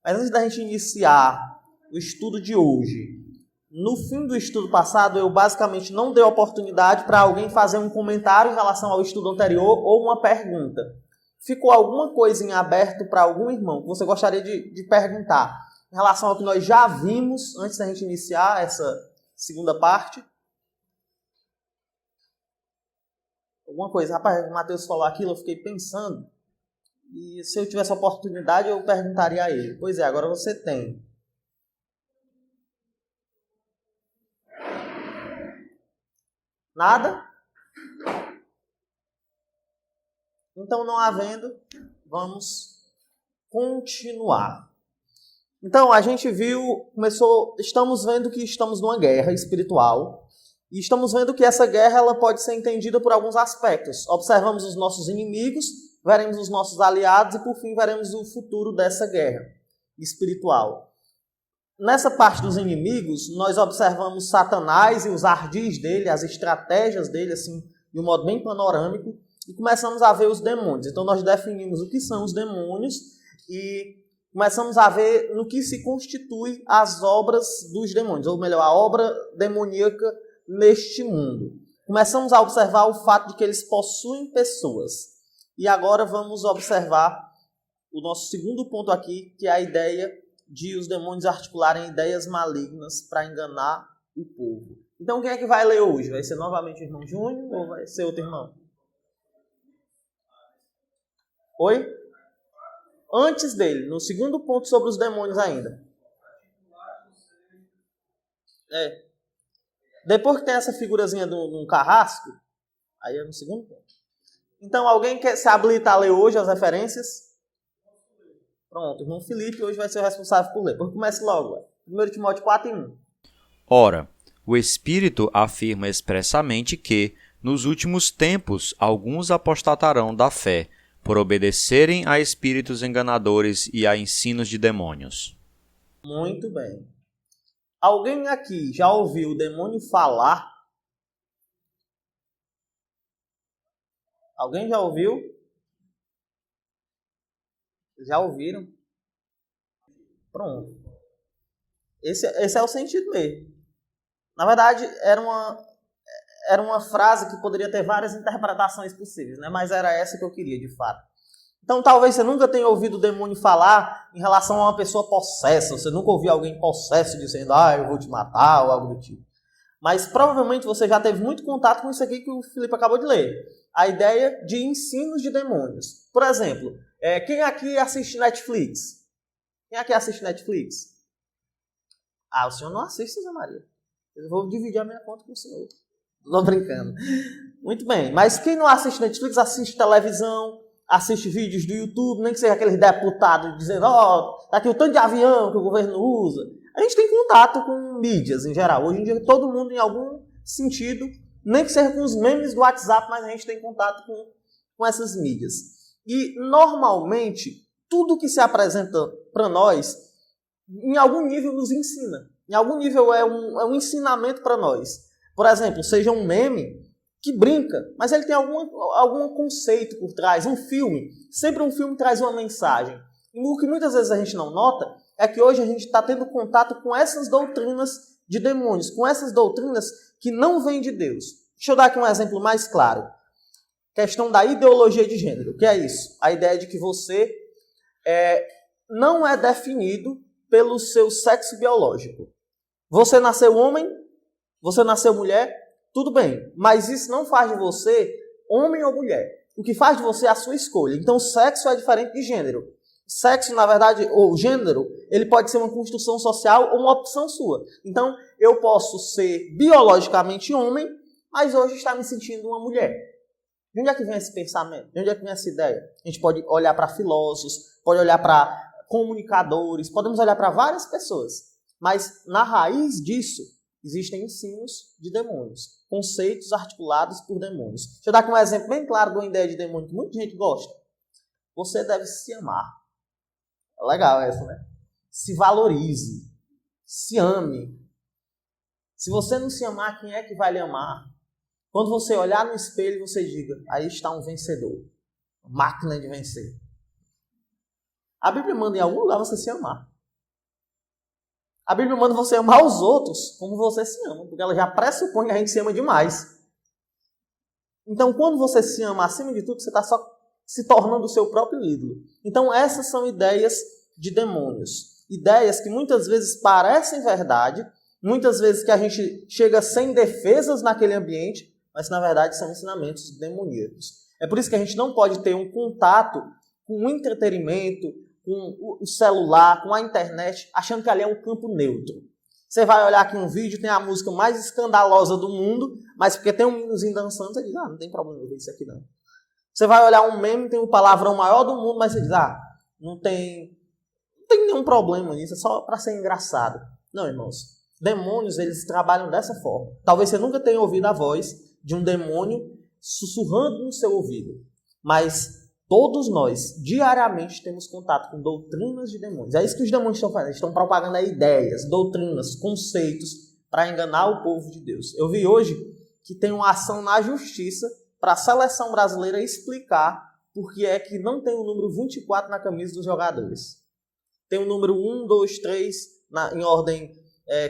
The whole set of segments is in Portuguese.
Mas antes da gente iniciar o estudo de hoje, no fim do estudo passado, eu basicamente não dei oportunidade para alguém fazer um comentário em relação ao estudo anterior ou uma pergunta. Ficou alguma coisa em aberto para algum irmão que você gostaria de perguntar em relação ao que nós já vimos antes da gente iniciar essa segunda parte? Alguma coisa? Rapaz, o Matheus falou aquilo, eu fiquei pensando. E se eu tivesse a oportunidade, eu perguntaria a ele. Pois é, agora você tem. Nada? Então, não havendo, vamos continuar. Então, a gente viu, estamos vendo que estamos numa guerra espiritual e estamos vendo que essa guerra ela pode ser entendida por alguns aspectos. Observamos os nossos inimigos, veremos os nossos aliados e, por fim, veremos o futuro dessa guerra espiritual. Nessa parte dos inimigos, nós observamos Satanás e os ardis dele, as estratégias dele, assim, de um modo bem panorâmico, e começamos a ver os demônios. Então, nós definimos o que são os demônios e começamos a ver no que se constitui as obras dos demônios, ou melhor, a obra demoníaca neste mundo. Começamos a observar o fato de que eles possuem pessoas. E agora vamos observar o nosso segundo ponto aqui, que é a ideia de os demônios articularem ideias malignas para enganar o povo. Então, quem é que vai ler hoje? Vai ser novamente o irmão Júnior ou vai ser outro irmão? Oi? Antes dele, no segundo ponto sobre os demônios ainda. Depois que tem essa figurazinha de um carrasco, aí é no segundo ponto. Então, alguém quer se habilitar a ler hoje as referências? Pronto, o irmão Felipe hoje vai ser o responsável por ler. Comece logo. 1 Timóteo 4:1. Ora, o Espírito afirma expressamente que, nos últimos tempos, alguns apostatarão da fé, por obedecerem a espíritos enganadores e a ensinos de demônios. Muito bem. Alguém aqui já ouviu o demônio falar? Alguém já ouviu? Já ouviram? Pronto. Esse é o sentido mesmo. Na verdade, era uma frase que poderia ter várias interpretações possíveis, né? Mas era essa que eu queria, de fato. Então, talvez você nunca tenha ouvido o demônio falar em relação a uma pessoa possessa. Você nunca ouviu alguém possesso dizendo, eu vou te matar, ou algo do tipo. Mas provavelmente você já teve muito contato com isso aqui que o Felipe acabou de ler. A ideia de ensinos de demônios. Por exemplo, quem aqui assiste Netflix? Quem aqui assiste Netflix? O senhor não assiste, Zé Maria. Eu vou dividir a minha conta com o senhor. Estou brincando. Muito bem. Mas quem não assiste Netflix, assiste televisão, assiste vídeos do YouTube, nem que seja aqueles deputados dizendo, tá aqui o tanto de avião que o governo usa. A gente tem contato com mídias em geral. Hoje em dia todo mundo, em algum sentido, nem que seja com os memes do WhatsApp, mas a gente tem contato com essas mídias. E, normalmente, tudo que se apresenta para nós, em algum nível nos ensina. Em algum nível é um ensinamento para nós. Por exemplo, seja um meme que brinca, mas ele tem algum conceito por trás. Um filme, sempre um filme traz uma mensagem. E o que muitas vezes a gente não nota é que hoje a gente está tendo contato com essas doutrinas de demônios, com essas doutrinas que não vêm de Deus. Deixa eu dar aqui um exemplo mais claro. Questão da ideologia de gênero. O que é isso? A ideia de que você não é definido pelo seu sexo biológico. Você nasceu homem, você nasceu mulher, tudo bem. Mas isso não faz de você homem ou mulher. O que faz de você é a sua escolha. Então, sexo é diferente de gênero. Sexo, na verdade, ou gênero, ele pode ser uma construção social ou uma opção sua. Então, eu posso ser biologicamente homem, mas hoje estar me sentindo uma mulher. De onde é que vem esse pensamento? De onde é que vem essa ideia? A gente pode olhar para filósofos, pode olhar para comunicadores, podemos olhar para várias pessoas. Mas, na raiz disso, existem ensinos de demônios, conceitos articulados por demônios. Deixa eu dar aqui um exemplo bem claro de uma ideia de demônio que muita gente gosta. Você deve se amar. É legal essa, né? Se valorize. Se ame. Se você não se amar, quem é que vai lhe amar? Quando você olhar no espelho, você diga, aí está um vencedor. Máquina de vencer. A Bíblia manda em algum lugar você se amar. A Bíblia manda você amar os outros como você se ama, porque ela já pressupõe que a gente se ama demais. Então, quando você se ama acima de tudo, você está só se tornando o seu próprio ídolo. Então, essas são ideias de demônios. Ideias que muitas vezes parecem verdade, muitas vezes que a gente chega sem defesas naquele ambiente, mas na verdade são ensinamentos demoníacos. É por isso que a gente não pode ter um contato com o entretenimento, com o celular, com a internet, achando que ali é um campo neutro. Você vai olhar aqui um vídeo, tem a música mais escandalosa do mundo, mas porque tem um meninozinho dançando, você diz, não tem problema eu ver isso aqui não. Você vai olhar um meme, tem o palavrão maior do mundo, mas você diz, não tem nenhum problema nisso, é só para ser engraçado. Não, irmãos. Demônios, eles trabalham dessa forma. Talvez você nunca tenha ouvido a voz de um demônio sussurrando no seu ouvido, mas todos nós, diariamente, temos contato com doutrinas de demônios. É isso que os demônios estão fazendo. Eles estão propagando ideias, doutrinas, conceitos para enganar o povo de Deus. Eu vi hoje que tem uma ação na justiça para a seleção brasileira explicar por que é que não tem o número 24 na camisa dos jogadores. Tem o número 1, 2, 3 em ordem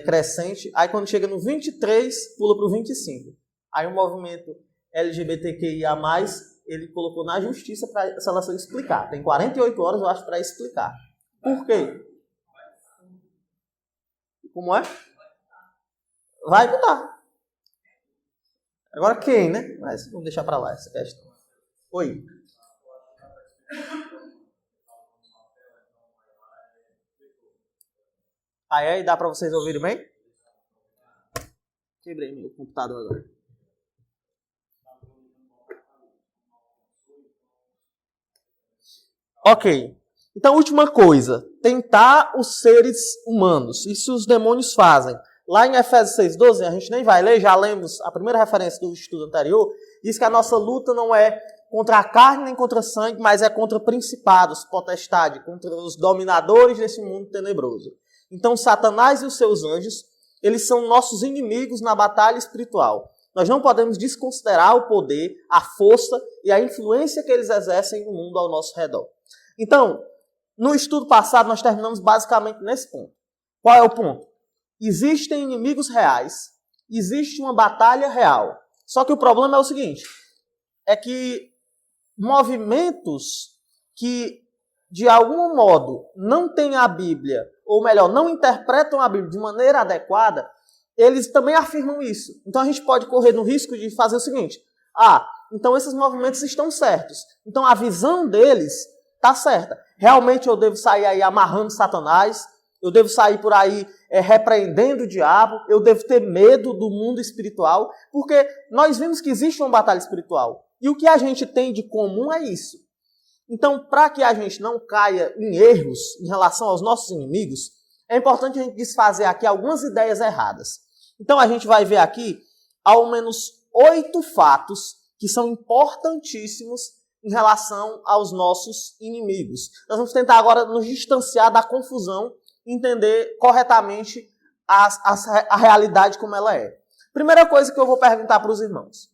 crescente. Aí quando chega no 23, pula para o 25. Aí o movimento LGBTQIA+, ele colocou na justiça para a seleção explicar. Tem 48 horas, eu acho, para explicar. Por quê? Como é? Vai mudar. Agora quem, né? Mas vamos deixar para lá essa questão. Oi. Aí, dá para vocês ouvirem bem? Quebrei meu computador agora. Ok. Então, última coisa. Tentar os seres humanos. Isso os demônios fazem. Lá em Efésios 6,12, a gente nem vai ler, já lemos a primeira referência do estudo anterior, diz que a nossa luta não é contra a carne nem contra sangue, mas é contra principados, potestade, contra os dominadores desse mundo tenebroso. Então, Satanás e os seus anjos, eles são nossos inimigos na batalha espiritual. Nós não podemos desconsiderar o poder, a força e a influência que eles exercem no mundo ao nosso redor. Então, no estudo passado, nós terminamos basicamente nesse ponto. Qual é o ponto? Existem inimigos reais, existe uma batalha real. Só que o problema é o seguinte, é que movimentos que, de algum modo, não têm a Bíblia, ou melhor, não interpretam a Bíblia de maneira adequada, eles também afirmam isso. Então a gente pode correr no risco de fazer o seguinte, então esses movimentos estão certos. Então a visão deles está certa. Realmente eu devo sair aí amarrando Satanás, eu devo sair por aí repreendendo o diabo, eu devo ter medo do mundo espiritual, porque nós vimos que existe uma batalha espiritual. E o que a gente tem de comum é isso. Então, para que a gente não caia em erros em relação aos nossos inimigos, é importante a gente desfazer aqui algumas ideias erradas. Então, a gente vai ver aqui ao menos 8 fatos que são importantíssimos em relação aos nossos inimigos. Nós vamos tentar agora nos distanciar da confusão e entender corretamente a realidade como ela é. Primeira coisa que eu vou perguntar para os irmãos.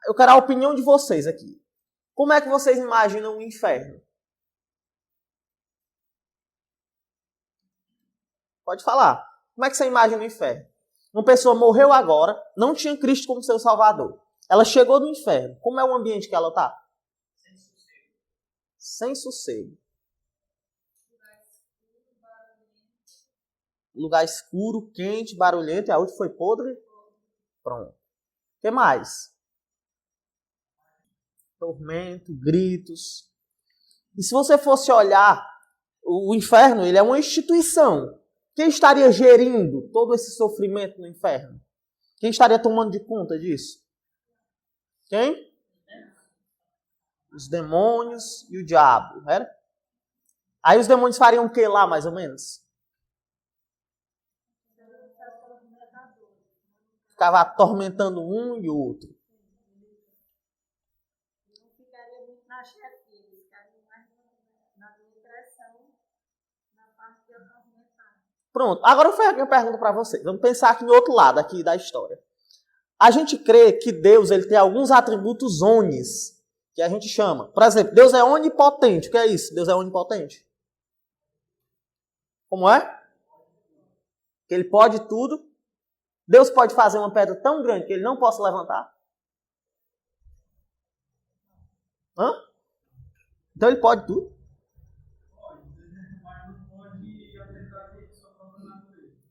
Eu quero a opinião de vocês aqui. Como é que vocês imaginam o inferno? Pode falar. Como é que você imagina o inferno? Uma pessoa morreu agora, não tinha Cristo como seu Salvador. Ela chegou no inferno. Como é o ambiente que ela está? Sem sossego. Lugar escuro, quente, barulhento. E a outra foi podre? Pronto. O que mais? Tormento, gritos. E se você fosse olhar, o inferno ele é uma instituição. Quem estaria gerindo todo esse sofrimento no inferno? Quem estaria tomando de conta disso? Quem? Os demônios e o diabo. Era? Aí os demônios fariam o que lá, mais ou menos? Ficava atormentando um e o outro. Pronto, agora eu faço uma pergunta para vocês. Vamos pensar aqui no outro lado aqui da história. A gente crê que Deus ele tem alguns atributos onis, que a gente chama. Por exemplo, Deus é onipotente. O que é isso? Deus é onipotente. Como é? Que ele pode tudo. Deus pode fazer uma pedra tão grande que ele não possa levantar? Hã? Então ele pode tudo.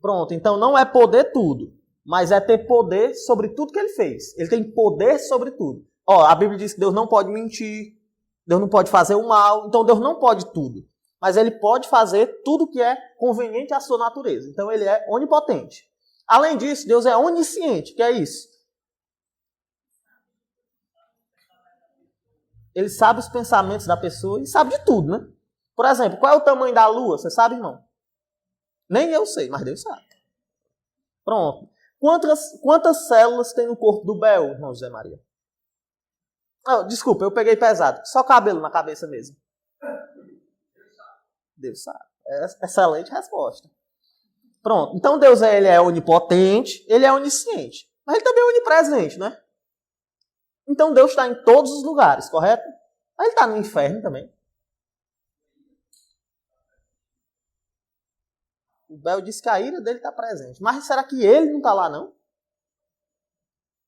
Pronto, então não é poder tudo, mas é ter poder sobre tudo que ele fez. Ele tem poder sobre tudo. Ó, a Bíblia diz que Deus não pode mentir, Deus não pode fazer o mal, então Deus não pode tudo. Mas ele pode fazer tudo que é conveniente à sua natureza. Então ele é onipotente. Além disso, Deus é onisciente, que é isso? Ele sabe os pensamentos da pessoa e sabe de tudo, né? Por exemplo, qual é o tamanho da lua? Você sabe, irmão? Nem eu sei, mas Deus sabe. Pronto. Quantas células tem no corpo do Bel, irmão José Maria? Oh, desculpa, eu peguei pesado. Só cabelo na cabeça mesmo. Deus sabe. Excelente resposta. Pronto. Então Deus ele é onipotente, ele é onisciente. Mas ele também é onipresente, né? Então Deus está em todos os lugares, correto? Mas ele está no inferno também. O Bel disse que a ira dele está presente. Mas será que ele não está lá, não? O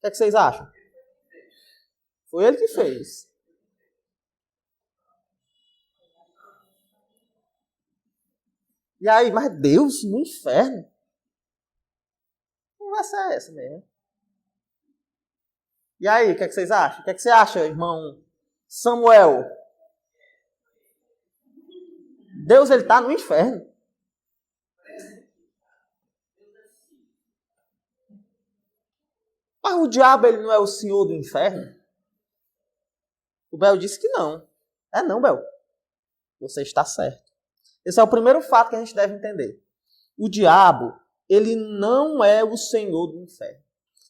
que é que vocês acham? Foi ele que fez. E aí, mas Deus no inferno? Que conversa é essa mesmo? E aí, o que é que vocês acham? O que é que você acha, irmão Samuel? Deus, ele está no inferno. Mas o diabo, ele não é o senhor do inferno? O Bel disse que não. É não, Bel. Você está certo. Esse é o primeiro fato que a gente deve entender. O diabo, ele não é o senhor do inferno.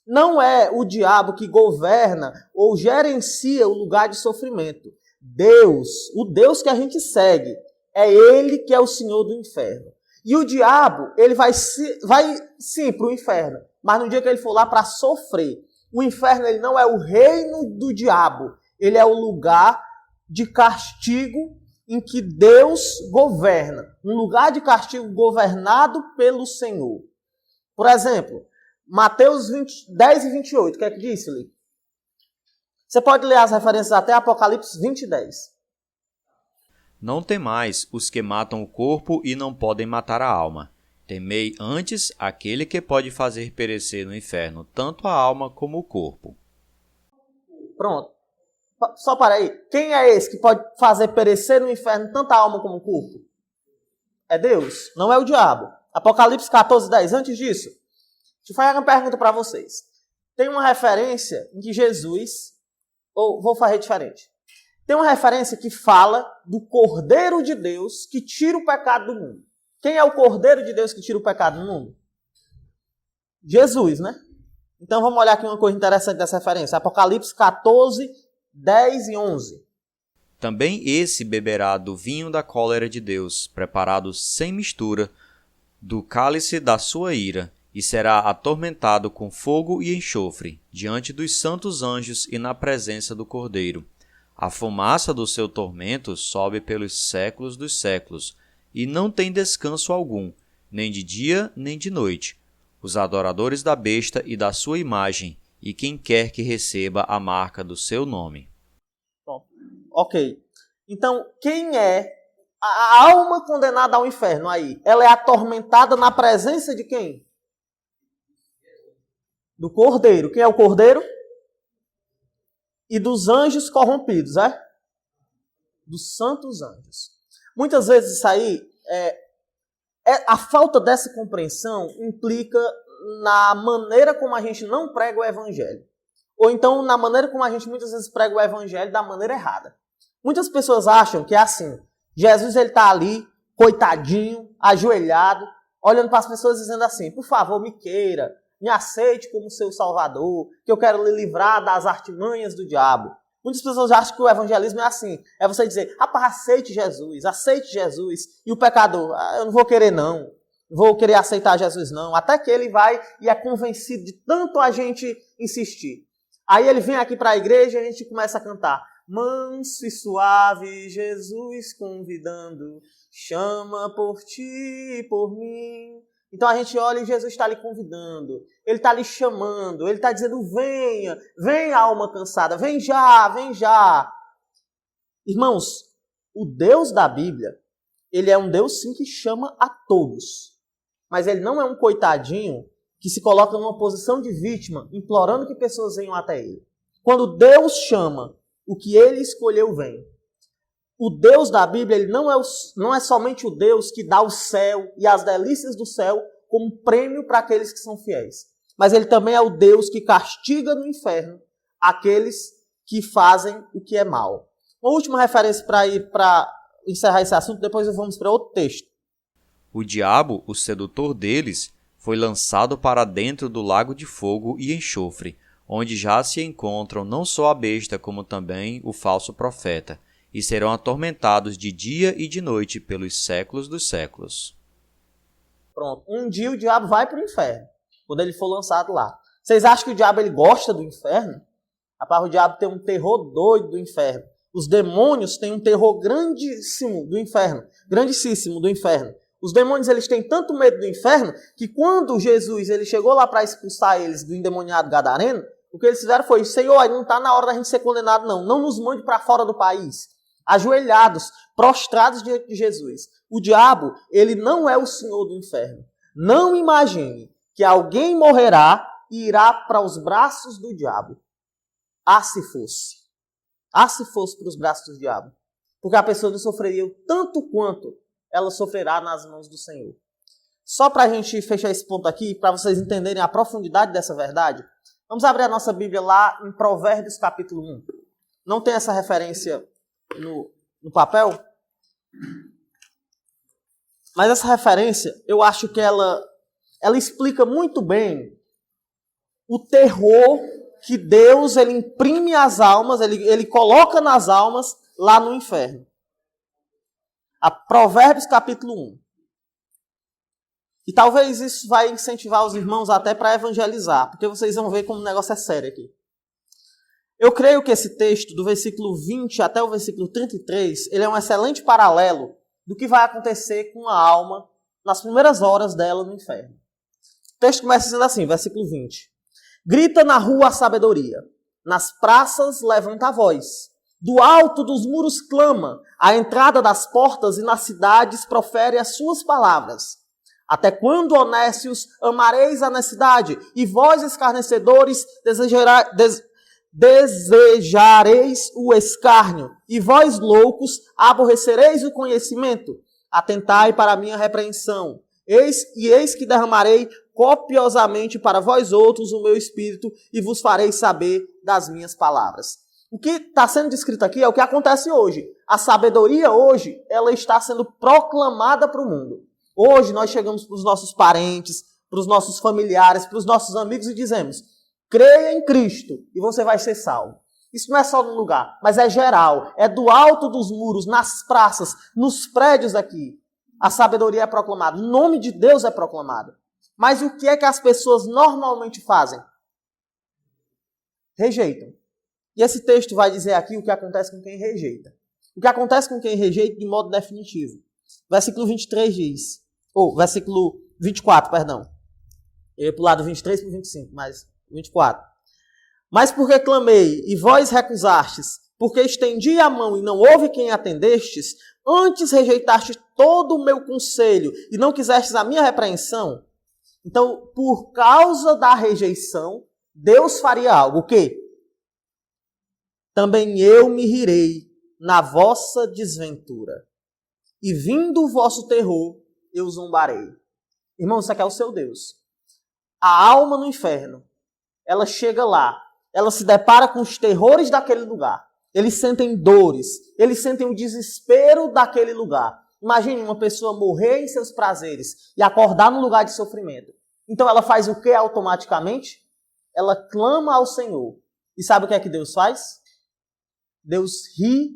Não é o diabo que governa ou gerencia o lugar de sofrimento. Deus, o Deus que a gente segue, é ele que é o senhor do inferno. E o diabo, ele vai sim para o inferno. Mas no dia que ele for lá para sofrer, o inferno ele não é o reino do diabo. Ele é o lugar de castigo em que Deus governa. Um lugar de castigo governado pelo Senhor. Por exemplo, Mateus 10 e 28. O que é que disse, Li? Você pode ler as referências até Apocalipse 20 e 10. Não temais os que matam o corpo e não podem matar a alma. Temei antes aquele que pode fazer perecer no inferno tanto a alma como o corpo. Pronto. Só para aí. Quem é esse que pode fazer perecer no inferno tanto a alma como o corpo? É Deus, não é o diabo. Apocalipse 14, 10. Antes disso, deixa eu fazer uma pergunta para vocês. Tem uma referência em que Jesus... Ou vou fazer diferente. Tem uma referência que fala do Cordeiro de Deus que tira o pecado do mundo. Quem é o Cordeiro de Deus que tira o pecado do mundo? Jesus, né? Então vamos olhar aqui uma coisa interessante dessa referência. Apocalipse 14, 10 e 11. Também esse beberá do vinho da cólera de Deus, preparado sem mistura, do cálice da sua ira, e será atormentado com fogo e enxofre, diante dos santos anjos e na presença do Cordeiro. A fumaça do seu tormento sobe pelos séculos dos séculos, e não tem descanso algum, nem de dia nem de noite. Os adoradores da besta e da sua imagem, e quem quer que receba a marca do seu nome. Bom, ok. Então, quem é a alma condenada ao inferno aí? Ela é atormentada na presença de quem? Do Cordeiro. Quem é o Cordeiro? E dos anjos corrompidos, é? Dos santos anjos. Muitas vezes isso aí, a falta dessa compreensão implica na maneira como a gente não prega o evangelho. Ou então na maneira como a gente muitas vezes prega o evangelho da maneira errada. Muitas pessoas acham que é assim, Jesus ele está ali, coitadinho, ajoelhado, olhando para as pessoas dizendo assim, por favor, me queira, me aceite como seu salvador, que eu quero lhe livrar das artimanhas do diabo. Muitas pessoas acham que o evangelismo é assim. É você dizer, rapaz, aceite Jesus. E o pecador, eu não vou querer não. Não vou querer aceitar Jesus não. Até que ele vai e é convencido de tanto a gente insistir. Aí ele vem aqui para a igreja e a gente começa a cantar. Manso e suave, Jesus convidando, chama por ti e por mim. Então a gente olha e Jesus está lhe convidando, ele está lhe chamando, ele está dizendo, venha, venha alma cansada, vem já, vem já. Irmãos, o Deus da Bíblia, ele é um Deus sim que chama a todos, mas ele não é um coitadinho que se coloca numa posição de vítima, implorando que pessoas venham até ele. Quando Deus chama, o que ele escolheu vem. O Deus da Bíblia, ele não é somente o Deus que dá o céu e as delícias do céu como prêmio para aqueles que são fiéis. Mas ele também é o Deus que castiga no inferno aqueles que fazem o que é mal. Uma última referência para encerrar esse assunto, depois vamos para outro texto. O diabo, o sedutor deles, foi lançado para dentro do lago de fogo e enxofre, onde já se encontram não só a besta, como também o falso profeta, e serão atormentados de dia e de noite pelos séculos dos séculos. Pronto. Um dia o diabo vai para o inferno, quando ele for lançado lá. Vocês acham que o diabo ele gosta do inferno? Rapaz, o diabo tem um terror doido do inferno. Os demônios têm um terror grandíssimo do inferno. Grandíssimo do inferno. Os demônios eles têm tanto medo do inferno que quando Jesus ele chegou lá para expulsar eles do endemoniado gadareno, o que eles fizeram foi, Senhor, não está na hora da gente ser condenado não. Não nos mande para fora do país. Ajoelhados, prostrados diante de Jesus. O diabo, ele não é o senhor do inferno. Não imagine que alguém morrerá e irá para os braços do diabo. Ah, se fosse. Ah, se fosse para os braços do diabo. Porque a pessoa não sofreria o tanto quanto ela sofrerá nas mãos do Senhor. Só para a gente fechar esse ponto aqui, para vocês entenderem a profundidade dessa verdade, vamos abrir a nossa Bíblia lá em Provérbios capítulo 1. Não tem essa referência no papel, mas essa referência, eu acho que ela explica muito bem o terror que Deus ele imprime às almas, ele coloca nas almas lá no inferno. A Provérbios capítulo 1. E talvez isso vai incentivar os irmãos até para evangelizar, porque vocês vão ver como o negócio é sério aqui. Eu creio que esse texto, do versículo 20 até o versículo 33, ele é um excelente paralelo do que vai acontecer com a alma nas primeiras horas dela no inferno. O texto começa dizendo assim, versículo 20. Grita na rua a sabedoria, nas praças levanta a voz, do alto dos muros clama, à entrada das portas e nas cidades profere as suas palavras. Até quando, honestos, amareis a necessidade, e vós, escarnecedores, desejareis o escárnio, e vós, loucos, aborrecereis o conhecimento? Atentai para a minha repreensão. Eis que derramarei copiosamente para vós outros o meu espírito, e vos farei saber das minhas palavras. O que está sendo descrito aqui é o que acontece hoje. A sabedoria hoje, ela está sendo proclamada para o mundo. Hoje nós chegamos para os nossos parentes, para os nossos familiares, para os nossos amigos e dizemos, creia em Cristo e você vai ser salvo. Isso não é só num lugar, mas é geral. É do alto dos muros, nas praças, nos prédios aqui. A sabedoria é proclamada, o nome de Deus é proclamado. Mas o que é que as pessoas normalmente fazem? Rejeitam. E esse texto vai dizer aqui o que acontece com quem rejeita. O que acontece com quem rejeita de modo definitivo. Versículo 23 diz, versículo 24, perdão. Eu ia pular do 23 para o 25, mas 24. Mas porque clamei e vós recusastes, porque estendi a mão e não houve quem atendestes, antes rejeitaste todo o meu conselho e não quisestes a minha repreensão. Então, por causa da rejeição, Deus faria algo. O quê? Também eu me rirei na vossa desventura. E vindo o vosso terror, eu zombarei. Irmão, isso aqui é o seu Deus. A alma no inferno, ela chega lá, ela se depara com os terrores daquele lugar. Eles sentem dores, eles sentem o desespero daquele lugar. Imagine uma pessoa morrer em seus prazeres e acordar num lugar de sofrimento. Então ela faz o que automaticamente? Ela clama ao Senhor. E sabe o que é que Deus faz? Deus ri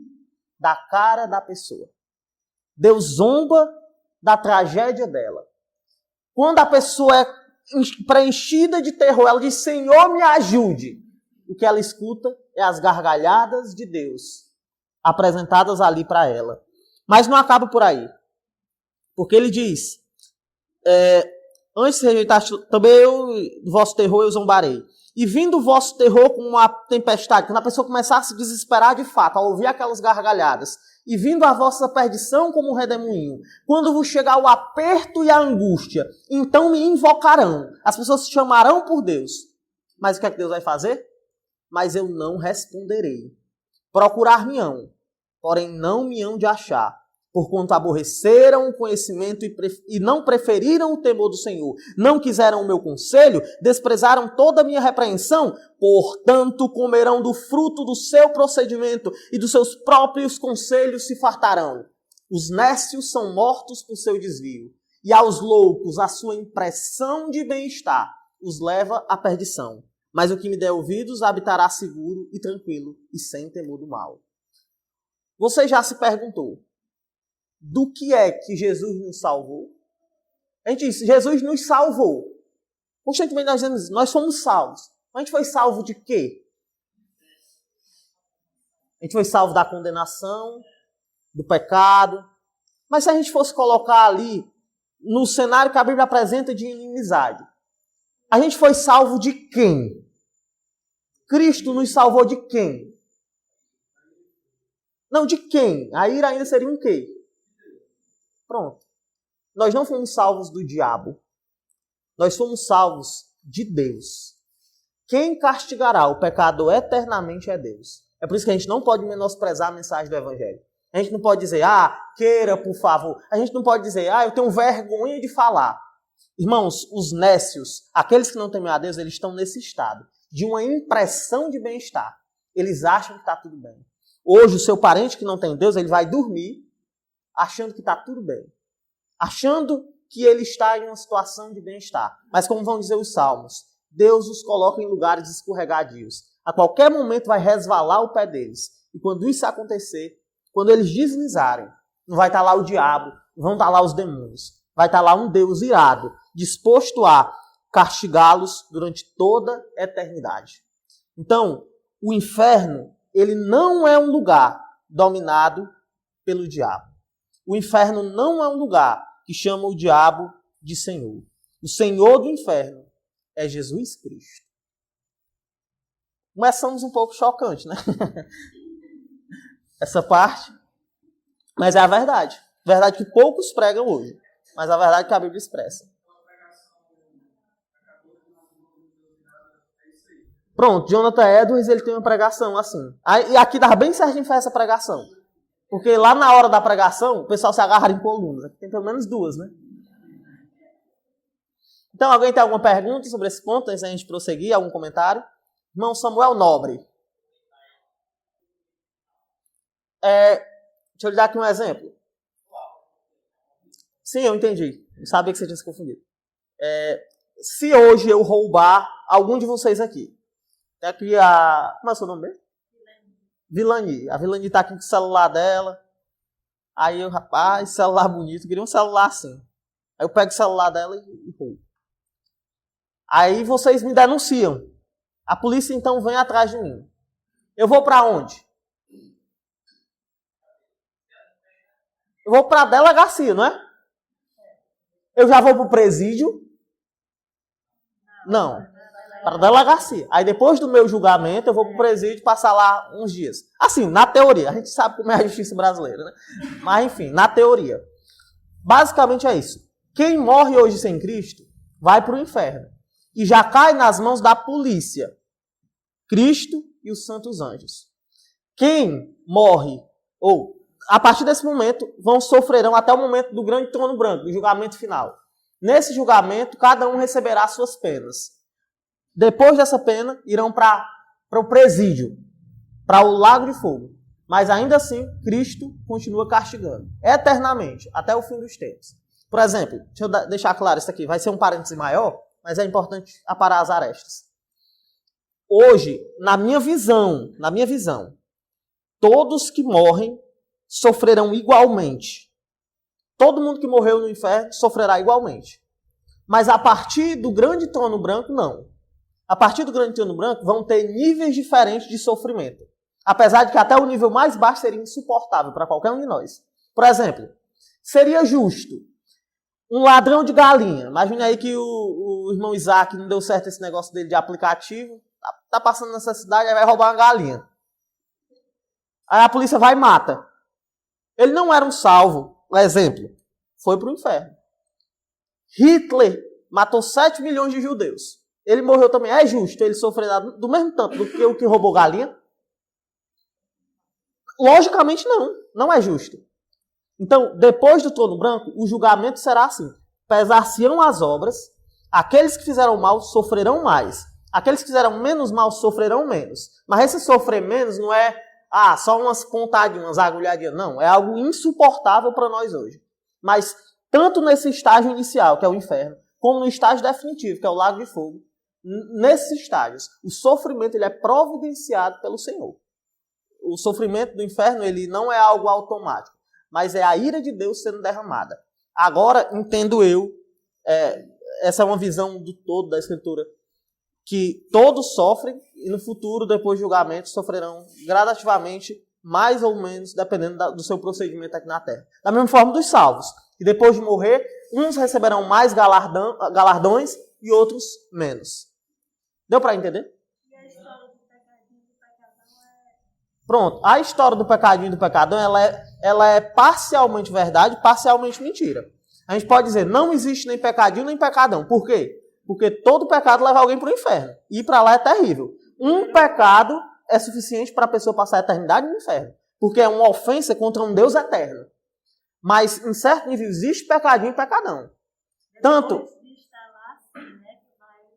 da cara da pessoa. Deus zomba da tragédia dela. Quando a pessoa é preenchida de terror, ela diz, Senhor, me ajude. O que ela escuta é as gargalhadas de Deus, apresentadas ali para ela. Mas não acaba por aí. Porque ele diz, Antes de rejeitar, também eu, do vosso terror, eu zombarei. E vindo o vosso terror como uma tempestade, quando a pessoa começar a se desesperar de fato, ao ouvir aquelas gargalhadas, e vindo a vossa perdição como um redemoinho, quando vos chegar o aperto e a angústia, então me invocarão. As pessoas se chamarão por Deus. Mas o que é que Deus vai fazer? Mas eu não responderei. Procurar-me-ão, porém não me hão de achar, porquanto aborreceram o conhecimento e não preferiram o temor do Senhor, não quiseram o meu conselho, desprezaram toda a minha repreensão, portanto comerão do fruto do seu procedimento e dos seus próprios conselhos se fartarão. Os nécios são mortos por seu desvio, e aos loucos a sua impressão de bem-estar os leva à perdição. Mas o que me der ouvidos habitará seguro e tranquilo e sem temor do mal. Você já se perguntou, do que é que Jesus nos salvou? A gente diz, Jesus nos salvou. Constantemente nós dizemos, nós fomos salvos. A gente foi salvo de quê? A gente foi salvo da condenação, do pecado. Mas se a gente fosse colocar ali, no cenário que a Bíblia apresenta de inimizade, a gente foi salvo de quem? Cristo nos salvou de quem? Não, de quem? A ira ainda seria um quê? Pronto. Nós não fomos salvos do diabo. Nós fomos salvos de Deus. Quem castigará o pecador eternamente é Deus. É por isso que a gente não pode menosprezar a mensagem do Evangelho. A gente não pode dizer, queira, por favor. A gente não pode dizer, eu tenho vergonha de falar. Irmãos, os nécios, aqueles que não temem a Deus, eles estão nesse estado de uma impressão de bem-estar. Eles acham que está tudo bem. Hoje, o seu parente que não tem Deus, ele vai dormir achando que está tudo bem. Achando que ele está em uma situação de bem-estar. Mas como vão dizer os salmos, Deus os coloca em lugares escorregadios. A qualquer momento vai resvalar o pé deles. E quando isso acontecer, quando eles deslizarem, não vai estar lá o diabo, não vão estar lá os demônios. Vai estar lá um Deus irado, disposto a castigá-los durante toda a eternidade. Então, o inferno, ele não é um lugar dominado pelo diabo. O inferno não é um lugar que chama o diabo de Senhor. O Senhor do inferno é Jesus Cristo. Começamos um pouco chocante, né? Essa parte. Mas é a verdade. Verdade que poucos pregam hoje. Mas a verdade que a Bíblia expressa. Pronto, Jonathan Edwards, ele tem uma pregação assim. E aqui dá bem certinho para essa pregação. Porque lá na hora da pregação, o pessoal se agarra em colunas. Aqui tem pelo menos duas, né? Então, alguém tem alguma pergunta sobre esse ponto, antes da gente prosseguir? Algum comentário? Irmão Samuel Nobre. Deixa eu lhe dar aqui um exemplo. Sim, eu entendi. Eu sabia que você tinha se confundido. Se hoje eu roubar algum de vocês aqui, tem aqui como é o seu nome mesmo? Vilani. A Vilani está aqui com o celular dela. Aí eu, rapaz, celular bonito. Eu queria um celular assim. Aí eu pego o celular dela e roubo. Aí vocês me denunciam. A polícia então vem atrás de mim. Eu vou para onde? Eu vou para a delegacia, não é? Eu já vou para o presídio? Não. Para a delegacia. Aí depois do meu julgamento, eu vou para o presídio passar lá uns dias. Assim, na teoria. A gente sabe como é a justiça brasileira, né? Mas enfim, na teoria. Basicamente é isso. Quem morre hoje sem Cristo vai para o inferno. E já cai nas mãos da polícia. Cristo e os santos anjos. Quem morre, ou a partir desse momento, sofrerão até o momento do grande trono branco, do julgamento final. Nesse julgamento, cada um receberá suas penas. Depois dessa pena, irão para o presídio, para o lago de fogo. Mas ainda assim, Cristo continua castigando, eternamente, até o fim dos tempos. Por exemplo, deixa eu deixar claro isso aqui, vai ser um parêntese maior, mas é importante aparar as arestas. Hoje, na minha visão, todos que morrem sofrerão igualmente. Todo mundo que morreu no inferno sofrerá igualmente. Mas a partir do grande trono branco, não. A partir do grande trono branco, vão ter níveis diferentes de sofrimento. Apesar de que até o nível mais baixo seria insuportável para qualquer um de nós. Por exemplo, seria justo Um ladrão de galinha. Imagina aí que o irmão Isaac não deu certo esse negócio dele de aplicativo. Tá passando nessa cidade, aí vai roubar uma galinha. Aí a polícia vai e mata. Ele não era um salvo. Um exemplo. Foi pro inferno. Hitler matou 7 milhões de judeus. Ele morreu também. É justo ele sofrer do mesmo tanto do que o que roubou galinha? Logicamente não. Não é justo. Então, depois do trono branco, o julgamento será assim. Pesar-se-ão as obras, aqueles que fizeram mal sofrerão mais. Aqueles que fizeram menos mal sofrerão menos. Mas esse sofrer menos não é só umas pontadinhas, umas agulhadinhas. Não, é algo insuportável para nós hoje. Mas tanto nesse estágio inicial, que é o inferno, como no estágio definitivo, que é o lago de fogo, nesses estágios, o sofrimento ele é providenciado pelo Senhor. O sofrimento do inferno ele não é algo automático, mas é a ira de Deus sendo derramada. Agora, entendo eu, essa é uma visão do todo da Escritura, que todos sofrem e no futuro, depois do julgamento, sofrerão gradativamente, mais ou menos, dependendo do seu procedimento aqui na Terra. Da mesma forma dos salvos, que depois de morrer, uns receberão mais galardões e outros menos. Deu para entender? E a história do pecadinho e do pecadão Pronto, a história do pecadinho e do pecadão, ela é parcialmente verdade, parcialmente mentira. A gente pode dizer, não existe nem pecadinho nem pecadão. Por quê? Porque todo pecado leva alguém para o inferno. E ir para lá é terrível. Um pecado é suficiente para a pessoa passar a eternidade no inferno. Porque é uma ofensa contra um Deus eterno. Mas, em certo nível, existe pecadinho e pecadão. Tanto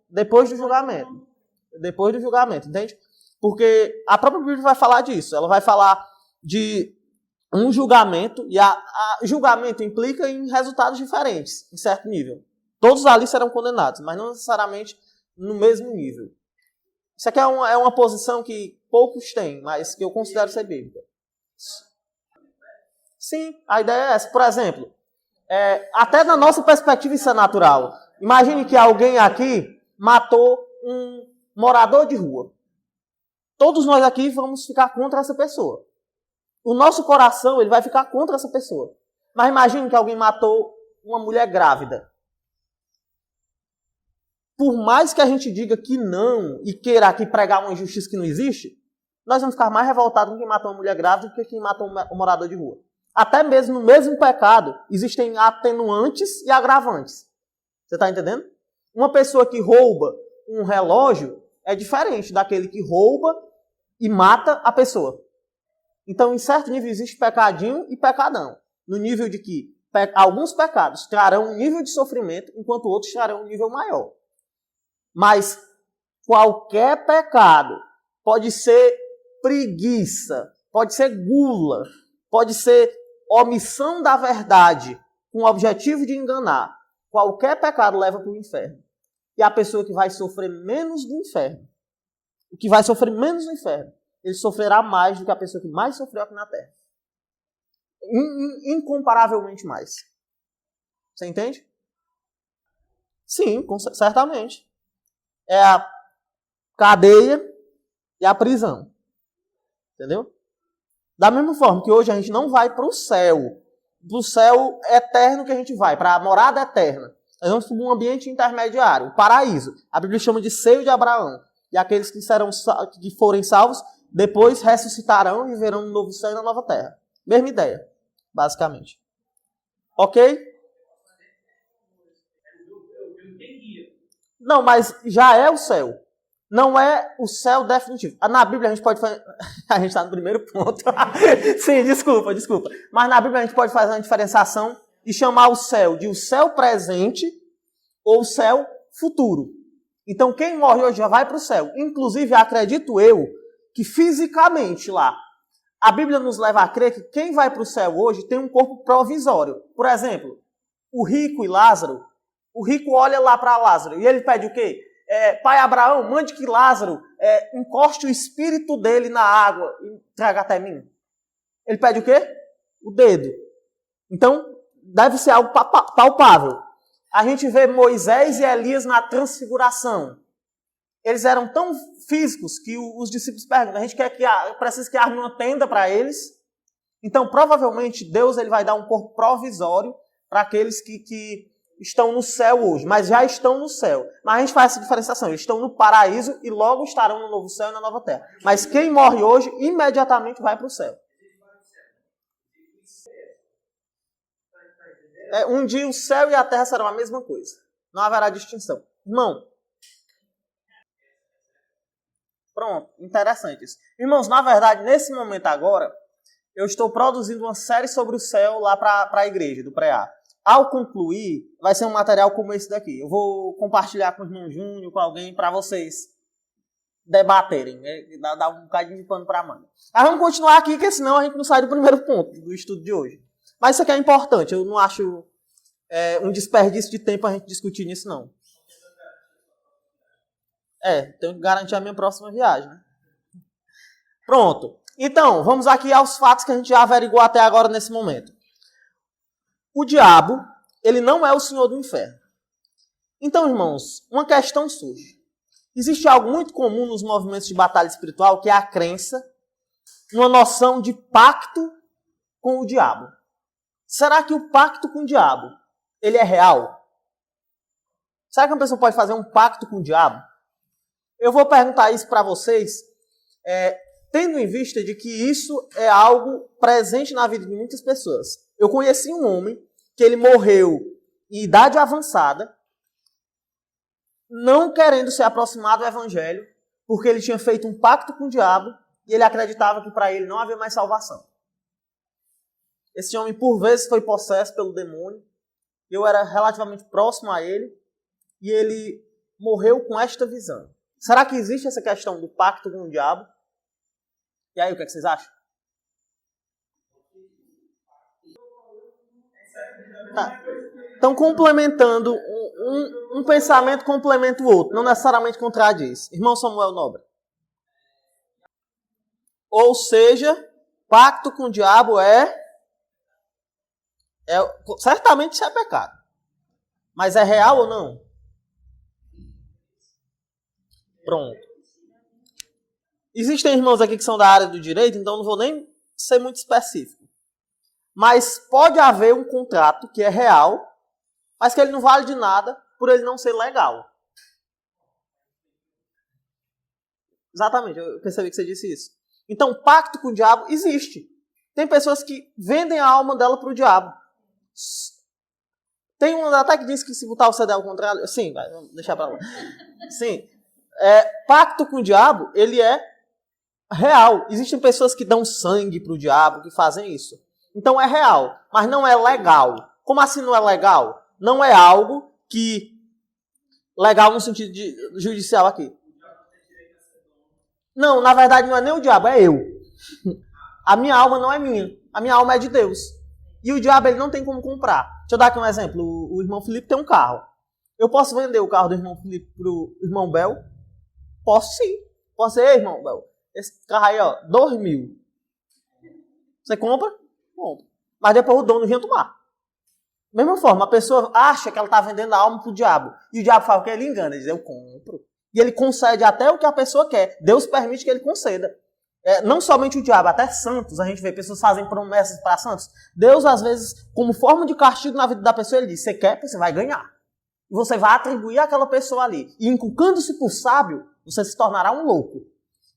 depois do julgamento. Depois do julgamento, entende? Porque a própria Bíblia vai falar disso. Ela vai falar de um julgamento, e julgamento implica em resultados diferentes, em certo nível. Todos ali serão condenados, mas não necessariamente no mesmo nível. Isso aqui é uma posição que poucos têm, mas que eu considero ser bíblica. Sim, a ideia é essa. Por exemplo, até na nossa perspectiva isso é natural. Imagine que alguém aqui matou um morador de rua. Todos nós aqui vamos ficar contra essa pessoa. O nosso coração ele vai ficar contra essa pessoa. Mas imagine que alguém matou uma mulher grávida. Por mais que a gente diga que não e queira aqui pregar uma injustiça que não existe, nós vamos ficar mais revoltados com quem matou uma mulher grávida do que quem matou um morador de rua. Até mesmo no mesmo pecado, existem atenuantes e agravantes. Você está entendendo? Uma pessoa que rouba um relógio é diferente daquele que rouba e mata a pessoa. Então, em certo nível, existe pecadinho e pecadão. No nível de que alguns pecados trarão um nível de sofrimento, enquanto outros trarão um nível maior. Mas qualquer pecado pode ser preguiça, pode ser gula, pode ser omissão da verdade com o objetivo de enganar. Qualquer pecado leva para o inferno. E a pessoa que vai sofrer menos do inferno, o que vai sofrer menos no inferno, ele sofrerá mais do que a pessoa que mais sofreu aqui na Terra. Incomparavelmente mais. Você entende? Sim, certamente. É a cadeia e a prisão. Entendeu? Da mesma forma que hoje a gente não vai para o céu. Do céu eterno que a gente vai, para a morada eterna. Nós vamos para um ambiente intermediário, o paraíso. A Bíblia chama de seio de Abraão. E aqueles que forem salvos, depois ressuscitarão e viverão no novo céu e na nova terra. Mesma ideia, basicamente. Ok? Não, mas já é o céu. Não é o céu definitivo. Na Bíblia a gente pode fazer... A gente está no primeiro ponto. Sim, desculpa. Mas na Bíblia a gente pode fazer uma diferenciação e chamar o céu de o céu presente ou o céu futuro. Então quem morre hoje já vai para o céu. Inclusive, acredito eu, que fisicamente lá, a Bíblia nos leva a crer que quem vai para o céu hoje tem um corpo provisório. Por exemplo, o rico e Lázaro, o rico olha lá para Lázaro e ele pede o quê? Pai Abraão, mande que Lázaro encoste o espírito dele na água e traga até mim. Ele pede o quê? O dedo. Então, deve ser algo palpável. A gente vê Moisés e Elias na transfiguração. Eles eram tão físicos que os discípulos perguntam, a gente precisa que arme uma tenda para eles. Então, provavelmente, Deus ele vai dar um corpo provisório para aqueles que estão no céu hoje, mas já estão no céu. Mas a gente faz essa diferenciação. Eles estão no paraíso e logo estarão no novo céu e na nova terra. Mas quem morre hoje, imediatamente vai para o céu. Um dia o céu e a terra serão a mesma coisa. Não haverá distinção. Irmão. Pronto, interessante isso. Irmãos, na verdade, nesse momento agora, eu estou produzindo uma série sobre o céu lá para a igreja, do pré-A. Ao concluir, vai ser um material como esse daqui. Eu vou compartilhar com o irmão Júnior, com alguém, para vocês debaterem, né? Dar um bocadinho de pano para a manga. Mas vamos continuar aqui, porque senão a gente não sai do primeiro ponto do estudo de hoje. Mas isso aqui é importante, eu não acho um desperdício de tempo a gente discutir nisso, não. Tenho que garantir a minha próxima viagem, né? Pronto. Então, vamos aqui aos fatos que a gente já averiguou até agora nesse momento. O diabo, ele não é o senhor do inferno. Então, irmãos, uma questão surge. Existe algo muito comum nos movimentos de batalha espiritual, que é a crença, uma noção de pacto com o diabo. Será que o pacto com o diabo, ele é real? Será que uma pessoa pode fazer um pacto com o diabo? Eu vou perguntar isso para vocês, tendo em vista de que isso é algo presente na vida de muitas pessoas. Eu conheci um homem que ele morreu em idade avançada, não querendo se aproximar do evangelho, porque ele tinha feito um pacto com o diabo e ele acreditava que para ele não havia mais salvação. Esse homem, por vezes, foi possesso pelo demônio. Eu era relativamente próximo a ele e ele morreu com esta visão. Será que existe essa questão do pacto com o diabo? E aí, o que vocês acham? Tá. Então, complementando, um pensamento complementa o outro, não necessariamente contradiz. Irmão Samuel Nobre. Ou seja, pacto com o diabo certamente isso é pecado. Mas é real ou não? Pronto. Existem irmãos aqui que são da área do direito, então não vou nem ser muito específico. Mas pode haver um contrato que é real, mas que ele não vale de nada por ele não ser legal. Exatamente, eu percebi que você disse isso. Então, pacto com o diabo existe. Tem pessoas que vendem a alma dela para o diabo. Tem um até que diz que se botar o CD ao contrário... Sim, vamos deixar para lá. Sim. Pacto com o diabo, ele é real. Existem pessoas que dão sangue para o diabo, que fazem isso. Então é real, mas não é legal. Como assim não é legal? Não é algo que... Legal no sentido judicial aqui. Não, na verdade não é nem o diabo, é eu. A minha alma não é minha. A minha alma é de Deus. E o diabo ele não tem como comprar. Deixa eu dar aqui um exemplo. O irmão Felipe tem um carro. Eu posso vender o carro do irmão Felipe para o irmão Bel? Posso sim. Posso dizer, irmão Bel, esse carro aí, ó, 2.000. Você compra? Compra. Mas depois o dono vinha tomar. Da mesma forma, a pessoa acha que ela está vendendo a alma para o diabo. E o diabo fala que ele engana. Ele diz, eu compro. E ele concede até o que a pessoa quer. Deus permite que ele conceda. Não somente o diabo, até santos. A gente vê pessoas fazem promessas para santos. Deus, às vezes, como forma de castigo na vida da pessoa, ele diz, você quer, você vai ganhar. E você vai atribuir àquela pessoa ali. E inculcando-se por sábio, você se tornará um louco.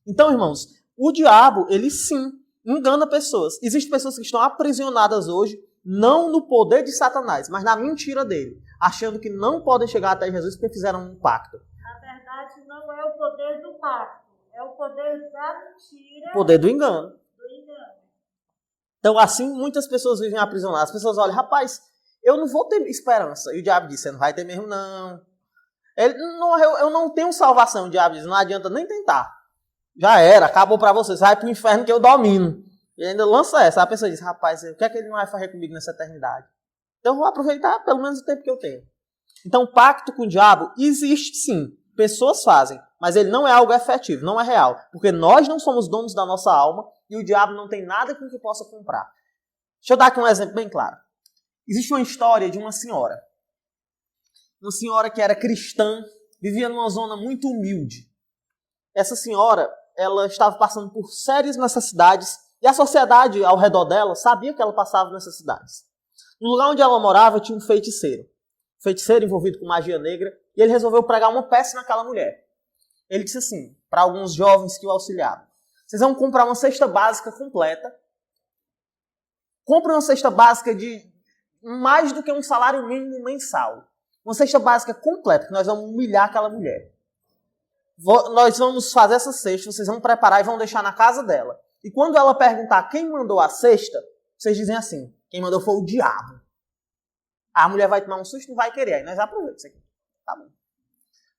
Então, irmãos, o diabo, ele sim, engana pessoas. Existem pessoas que estão aprisionadas hoje, não no poder de Satanás, mas na mentira dele. Achando que não podem chegar até Jesus porque fizeram um pacto. Na verdade, não é o poder do pacto. É o poder da mentira. O poder do engano. Então, assim, muitas pessoas vivem aprisionadas. As pessoas olham, rapaz, eu não vou ter esperança. E o diabo diz, você não vai ter mesmo, não. Eu não tenho salvação. O diabo diz, não adianta nem tentar. Já era, acabou pra você. Você vai pro inferno que eu domino. E ainda lança essa. A pessoa diz, rapaz, o que é que ele não vai fazer comigo nessa eternidade? Então, eu vou aproveitar pelo menos o tempo que eu tenho. Então, pacto com o diabo existe sim. Pessoas fazem. Mas ele não é algo efetivo, não é real. Porque nós não somos donos da nossa alma e o diabo não tem nada com que possa comprar. Deixa eu dar aqui um exemplo bem claro. Existe uma história de uma senhora. Uma senhora que era cristã, vivia numa zona muito humilde. Essa senhora, ela estava passando por sérias necessidades e a sociedade ao redor dela sabia que ela passava necessidades. No lugar onde ela morava tinha um feiticeiro. O feiticeiro envolvido com magia negra, e ele resolveu pregar uma peça naquela mulher. Ele disse assim, para alguns jovens que o auxiliavam: vocês vão comprar uma cesta básica completa. Comprem uma cesta básica de mais do que um salário mínimo mensal. Uma cesta básica completa, que nós vamos humilhar aquela mulher. Nós vamos fazer essa cesta, vocês vão preparar e vão deixar na casa dela. E quando ela perguntar quem mandou a cesta, vocês dizem assim: quem mandou foi o diabo. A mulher vai tomar um susto e não vai querer. Aí nós aproveitamos isso aqui. Tá bom.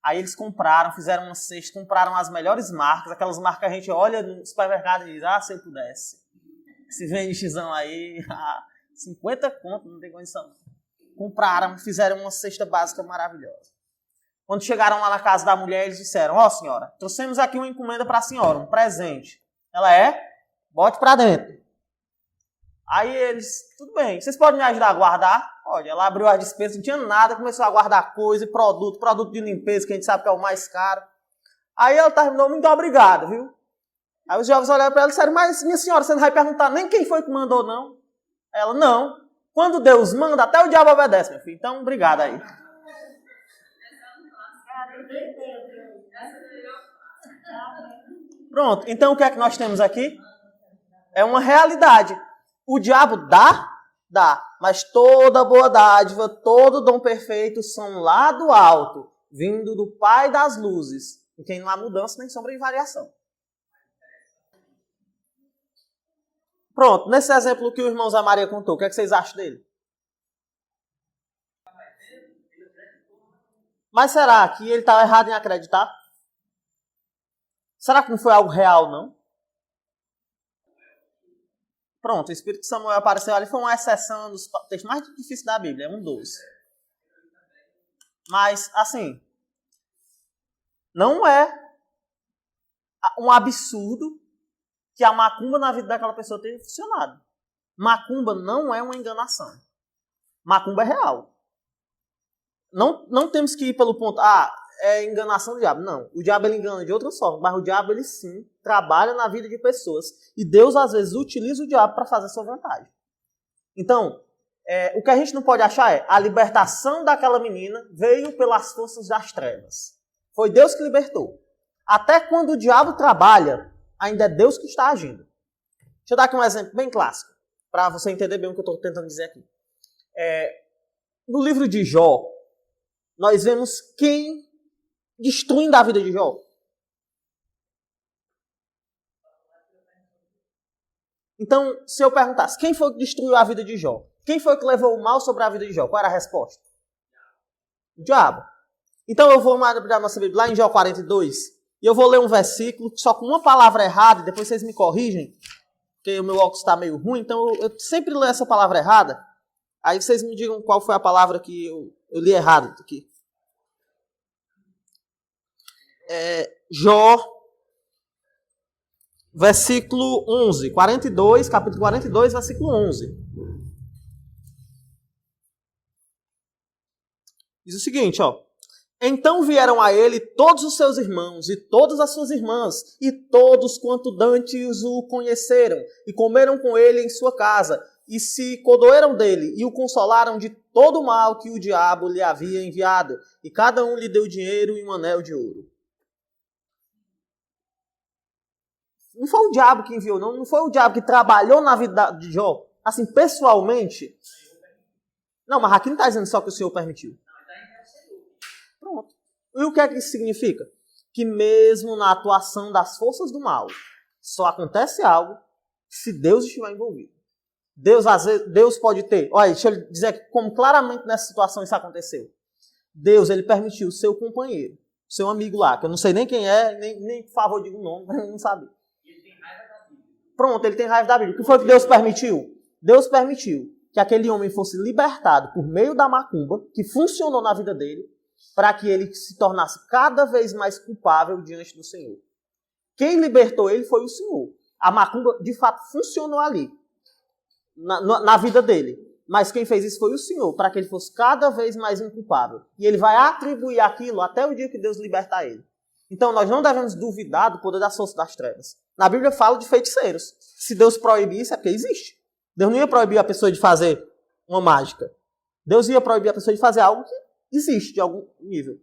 Aí eles compraram, fizeram uma cesta, compraram as melhores marcas, aquelas marcas que a gente olha no supermercado e diz: se eu pudesse. Esse VNXão aí, 50 conto, não tem condição. Compraram, fizeram uma cesta básica maravilhosa. Quando chegaram lá na casa da mulher, eles disseram: senhora, trouxemos aqui uma encomenda para a senhora, um presente. Ela bote para dentro. Aí eles: tudo bem, vocês podem me ajudar a guardar? Olha, ela abriu as despesas, não tinha nada, começou a guardar coisa, produto de limpeza, que a gente sabe que é o mais caro. Aí ela terminou: muito obrigado, viu? Aí os jovens olharam para ela e disseram: mas minha senhora, você não vai perguntar nem quem foi que mandou, não? Aí ela: não. Quando Deus manda, até o diabo obedece, meu filho. Então, obrigado aí. Pronto, então o que é que nós temos aqui? É uma realidade. O diabo dá, mas toda boa dádiva, todo dom perfeito são lá do alto, vindo do Pai das luzes, em quem não há mudança nem sombra de variação. Pronto, nesse exemplo que o irmão Zé Maria contou, o que é que vocês acham dele? Mas será que ele estava errado em acreditar? Será que não foi algo real, não? Pronto, o Espírito de Samuel apareceu ali, foi uma exceção dos textos mais difíceis da Bíblia, é um dos. Mas, assim, não é um absurdo que a macumba na vida daquela pessoa tenha funcionado. Macumba não é uma enganação. Macumba é real. Não temos que ir pelo ponto, é enganação do diabo. Não, o diabo ele engana de outra forma, mas o diabo ele sim trabalha na vida de pessoas. E Deus às vezes utiliza o diabo para fazer a sua vontade. Então, o que a gente não pode achar é a libertação daquela menina veio pelas forças das trevas. Foi Deus que libertou. Até quando o diabo trabalha, ainda é Deus que está agindo. Deixa eu dar aqui um exemplo bem clássico, para você entender bem o que eu estou tentando dizer aqui. No livro de Jó, nós vemos quem destruindo a vida de Jó. Então, se eu perguntasse, quem foi que destruiu a vida de Jó? Quem foi que levou o mal sobre a vida de Jó? Qual era a resposta? O diabo. Então eu vou abrir a nossa Bíblia lá em Jó 42, e eu vou ler um versículo só com uma palavra errada, e depois vocês me corrigem, porque o meu óculos está meio ruim, então eu sempre leio essa palavra errada, aí vocês me digam qual foi a palavra que eu li errado aqui. Jó, versículo 11, 42, capítulo 42, versículo 11. Diz o seguinte, então vieram a ele todos os seus irmãos e todas as suas irmãs, e todos quanto dantes o conheceram, e comeram com ele em sua casa, e se condoeram dele, e o consolaram de todo o mal que o diabo lhe havia enviado, e cada um lhe deu dinheiro e um anel de ouro. Não foi o diabo que enviou, não foi o diabo que trabalhou na vida de Jó, assim, pessoalmente. Não, mas aqui não está dizendo só que o Senhor permitiu. Pronto. E o que é que isso significa? Que mesmo na atuação das forças do mal, só acontece algo se Deus estiver envolvido. Deus, às vezes, Deus pode ter... Olha, deixa eu dizer como claramente nessa situação isso aconteceu. Deus, ele permitiu o seu companheiro, seu amigo lá, que eu não sei nem quem é, nem por favor diga o nome, mas eu não sabia. Pronto, ele tem raiva da Bíblia. O que foi que Deus permitiu? Deus permitiu que aquele homem fosse libertado por meio da macumba, que funcionou na vida dele, para que ele se tornasse cada vez mais culpável diante do Senhor. Quem libertou ele foi o Senhor. A macumba, de fato, funcionou ali, na vida dele. Mas quem fez isso foi o Senhor, para que ele fosse cada vez mais inculpável. E ele vai atribuir aquilo até o dia que Deus libertar ele. Então, nós não devemos duvidar do poder das forças das trevas. Na Bíblia fala de feiticeiros. Se Deus proibir isso, é porque existe. Deus não ia proibir a pessoa de fazer uma mágica. Deus ia proibir a pessoa de fazer algo que existe de algum nível.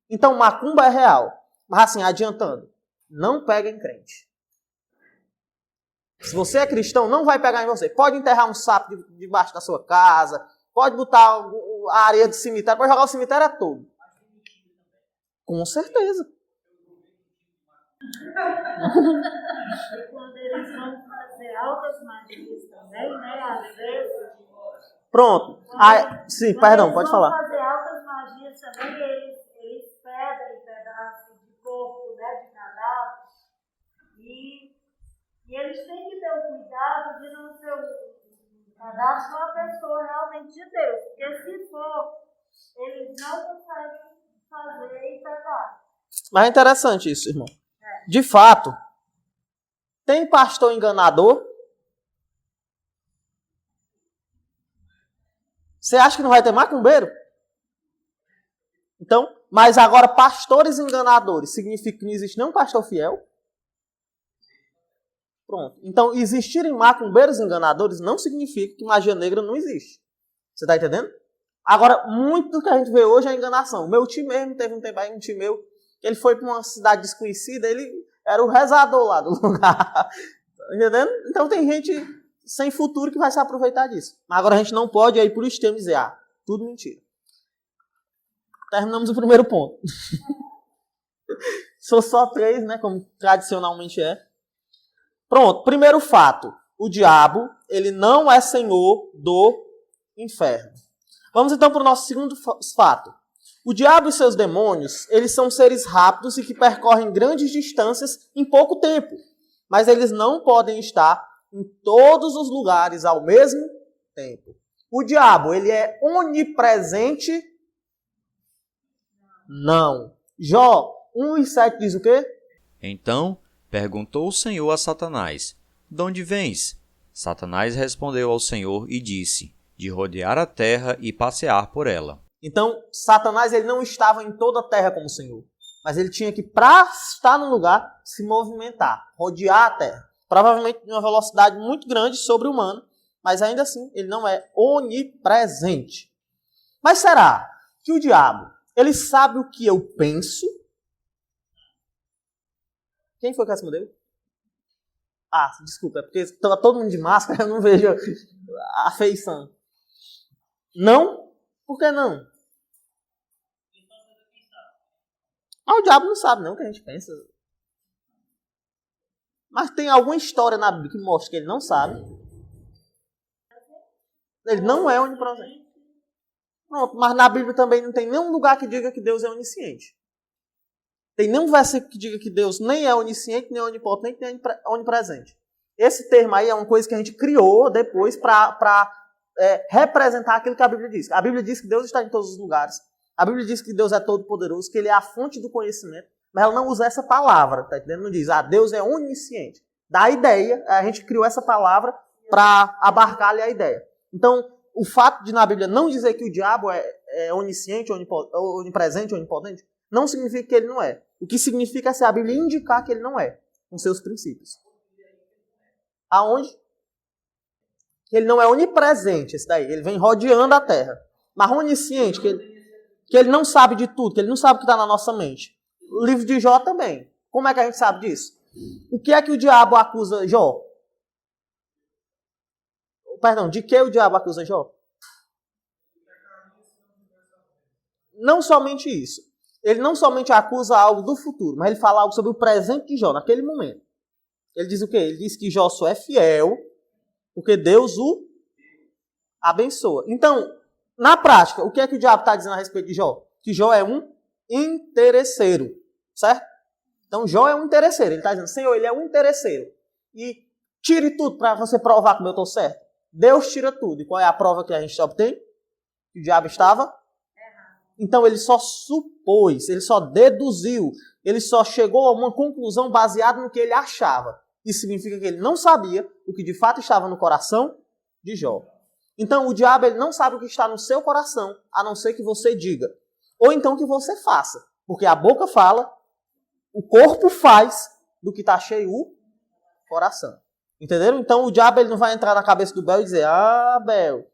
Então, macumba é real. Mas assim, adiantando, não pega em crente. Se você é cristão, não vai pegar em você. Pode enterrar um sapo debaixo da sua casa, pode botar a areia do cemitério, pode jogar o cemitério todo. Com certeza. E quando eles vão fazer altas magias também, né? Às vezes. Pronto. Sim, perdão, pode falar. Quando eles vão fazer altas magias também, eles pedem pedaços de corpo, né? De cadáver. E eles têm que ter o cuidado de não ser um cadastro de uma pessoa realmente de Deus. Porque se for, eles não conseguem fazer e pegar. Mas é interessante isso, irmão. De fato, tem pastor enganador? Você acha que não vai ter macumbeiro? Então, mas agora pastores enganadores significa que não existe nenhum pastor fiel? Pronto. Então, existirem macumbeiros enganadores não significa que magia negra não existe. Você está entendendo? Agora, muito do que a gente vê hoje é enganação. Meu tio mesmo, teve um tempo aí, um tio meu, ele foi para uma cidade desconhecida, ele era o rezador lá do lugar. Tá entendendo? Então tem gente sem futuro que vai se aproveitar disso. Mas agora a gente não pode ir por extremo e dizer, tudo mentira. Terminamos o primeiro ponto. Sou só 3, né, como tradicionalmente é. Pronto, primeiro fato. O diabo, ele não é senhor do inferno. Vamos então para o nosso segundo fato. O diabo e seus demônios, eles são seres rápidos e que percorrem grandes distâncias em pouco tempo. Mas eles não podem estar em todos os lugares ao mesmo tempo. O diabo, ele é onipresente? Não. Jó 1:7 diz o quê? Então perguntou o Senhor a Satanás: De onde vens? Satanás respondeu ao Senhor e disse: De rodear a terra e passear por ela. Então, Satanás ele não estava em toda a terra como o Senhor. Mas ele tinha que, para estar no lugar, se movimentar, rodear a terra. Provavelmente em uma velocidade muito grande, sobre-humana. Mas ainda assim, ele não é onipresente. Mas será que o diabo, ele sabe o que eu penso? Quem foi que respondeu? Desculpa, é porque estava todo mundo de máscara, eu não vejo a feição. Não? Por que não? O diabo não sabe não o que a gente pensa. Mas tem alguma história na Bíblia que mostra que ele não sabe. Ele não é onipresente. Pronto, mas na Bíblia também não tem nenhum lugar que diga que Deus é onisciente. Tem nenhum versículo que diga que Deus nem é onisciente, nem onipotente, nem onipresente. Esse termo aí é uma coisa que a gente criou depois para representar aquilo que a Bíblia diz. A Bíblia diz que Deus está em todos os lugares. A Bíblia diz que Deus é todo poderoso, que Ele é a fonte do conhecimento. Mas ela não usa essa palavra, tá entendendo? Não diz, Deus é onisciente. Dá a ideia, a gente criou essa palavra para abarcar ali a ideia. Então, o fato de na Bíblia não dizer que o diabo é onisciente, onipresente, onipotente, não significa que ele não é. O que significa é se a Bíblia indicar que ele não é, com seus princípios. Aonde? Que ele não é onipresente, esse daí. Ele vem rodeando a terra. Mas onisciente, que ele não sabe de tudo, que ele não sabe o que está na nossa mente. O livro de Jó também. Como é que a gente sabe disso? O que é que o diabo acusa Jó? Perdão, de que o diabo acusa Jó? Não somente isso. Ele não somente acusa algo do futuro, mas ele fala algo sobre o presente de Jó, naquele momento. Ele diz o quê? Ele diz que Jó só é fiel porque Deus o abençoa. Então, na prática, o que é que o diabo está dizendo a respeito de Jó? Que Jó é um interesseiro, certo? Então, Jó é um interesseiro. Ele está dizendo, Senhor, ele é um interesseiro. E tire tudo para você provar como eu estou certo. Deus tira tudo. E qual é a prova que a gente obtém? Que o diabo estava? Então, ele só supôs, ele só deduziu, ele só chegou a uma conclusão baseada no que ele achava. Isso significa que ele não sabia o que de fato estava no coração de Jó. Então, o diabo ele não sabe o que está no seu coração, a não ser que você diga. Ou então que você faça. Porque a boca fala, o corpo faz do que está cheio o coração. Entenderam? Então, o diabo ele não vai entrar na cabeça do Bel e dizer, Bel,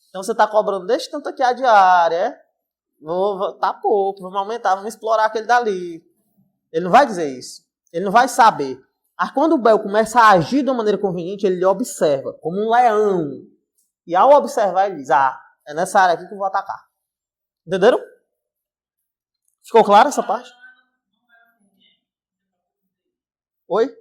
então você está cobrando desse tanto aqui a diária, é? Tá pouco, vamos aumentar, vamos explorar aquele dali. Ele não vai dizer isso. Ele não vai saber. Mas quando o Bel começa a agir de uma maneira conveniente, ele observa, como um leão. E ao observar, ele diz, é nessa área aqui que eu vou atacar. Entenderam? Ficou claro essa parte? Oi?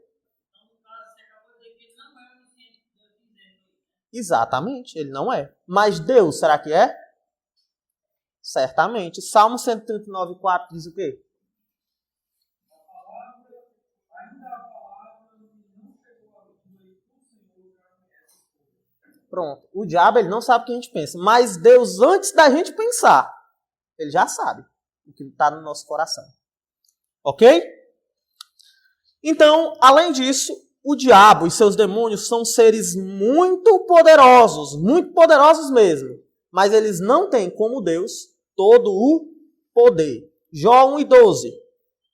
Exatamente, ele não é. Mas Deus, será que é? Certamente. Salmo 139,4 diz o quê? Pronto. O diabo, ele não sabe o que a gente pensa. Mas Deus, antes da gente pensar, ele já sabe o que está no nosso coração. Ok? Então, além disso, o diabo e seus demônios são seres muito poderosos mesmo. Mas eles não têm, como Deus, todo o poder. Jó 1:12.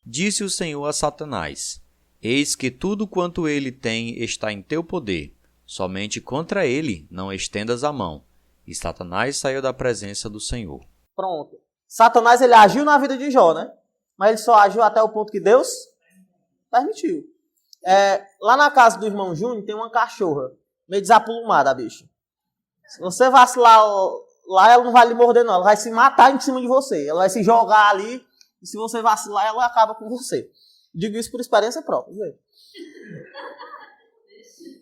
Disse o Senhor a Satanás: Eis que tudo quanto ele tem está em teu poder. Somente contra ele não estendas a mão. E Satanás saiu da presença do Senhor. Pronto. Satanás, ele agiu na vida de Jó, né? Mas ele só agiu até o ponto que Deus permitiu. Lá na casa do irmão Júnior tem uma cachorra, meio desapulumada, a bicha. Se você vacilar lá, ela não vai lhe morder, não. Ela vai se matar em cima de você. Ela vai se jogar ali, e se você vacilar, ela acaba com você. Digo isso por experiência própria. Viu?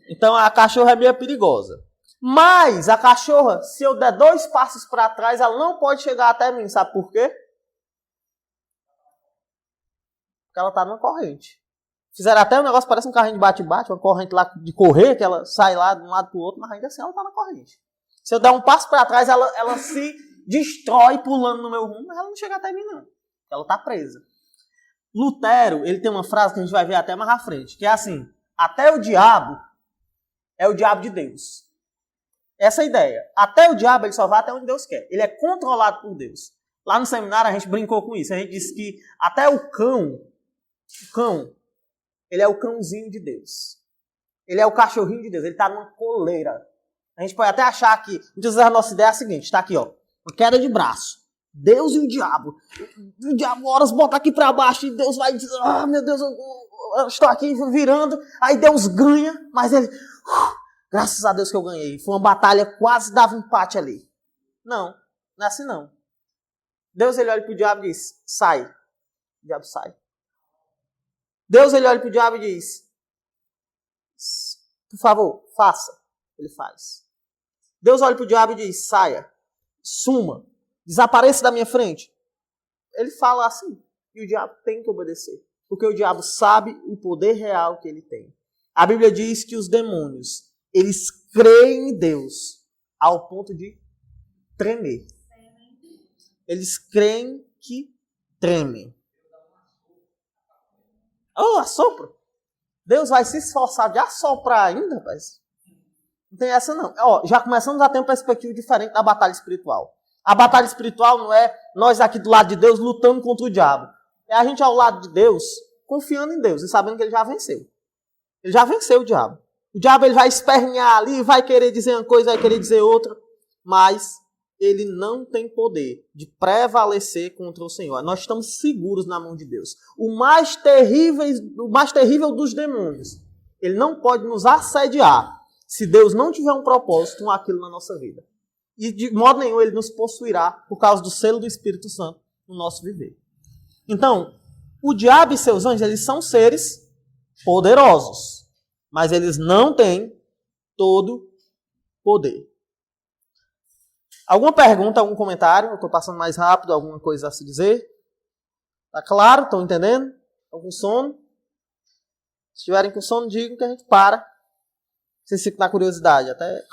Então a cachorra é meio perigosa. Mas a cachorra, se eu der 2 passos para trás, ela não pode chegar até mim. Sabe por quê? Porque ela está numa corrente. Fizeram até um negócio, parece um carrinho de bate-bate, uma corrente lá de correr, que ela sai lá de um lado para o outro, mas ainda assim ela está na corrente. Se eu der um passo para trás, ela se destrói pulando no meu rumo, mas ela não chega até mim, não. Ela está presa. Lutero, ele tem uma frase que a gente vai ver até mais à frente, que é assim: até o diabo é o diabo de Deus. Essa é a ideia. Até o diabo, ele só vai até onde Deus quer. Ele é controlado por Deus. Lá no seminário a gente brincou com isso. A gente disse que até o cão, ele é o cãozinho de Deus. Ele é o cachorrinho de Deus. Ele está numa coleira. A gente pode até achar que, muitas vezes a nossa ideia é a seguinte, está aqui, ó, uma queda de braço. Deus e o diabo. O diabo, horas, bota aqui para baixo e Deus vai dizer, meu Deus, eu estou aqui virando. Aí Deus ganha, mas ele... graças a Deus que eu ganhei. Foi uma batalha, quase dava empate ali. Não, não é assim não. Deus, ele olha para o diabo e diz, sai. O diabo sai. Deus, ele olha para o diabo e diz, por favor, faça. Ele faz. Deus olha para o diabo e diz, saia, suma, desapareça da minha frente. Ele fala assim. E o diabo tem que obedecer. Porque o diabo sabe o poder real que ele tem. A Bíblia diz que os demônios, eles creem em Deus ao ponto de tremer. Eles creem que tremem. Oh, assopro. Deus vai se esforçar de assoprar ainda, rapaz. Não tem essa não. Já começamos a ter uma perspectiva diferente da batalha espiritual. A batalha espiritual não é nós aqui do lado de Deus lutando contra o diabo. É a gente ao lado de Deus, confiando em Deus e sabendo que ele já venceu. Ele já venceu o diabo. O diabo, ele vai espernear ali, vai querer dizer uma coisa, vai querer dizer outra, mas ele não tem poder de prevalecer contra o Senhor. Nós estamos seguros na mão de Deus. O mais terrível dos demônios, ele não pode nos assediar se Deus não tiver um propósito com aquilo na nossa vida. E de modo nenhum ele nos possuirá por causa do selo do Espírito Santo no nosso viver. Então, o diabo e seus anjos, eles são seres poderosos, mas eles não têm todo poder. Alguma pergunta, algum comentário? Eu estou passando mais rápido, alguma coisa a se dizer? Tá claro? Estão entendendo? Estão com sono? Se estiverem com sono, digam que a gente para. Vocês ficam na curiosidade até.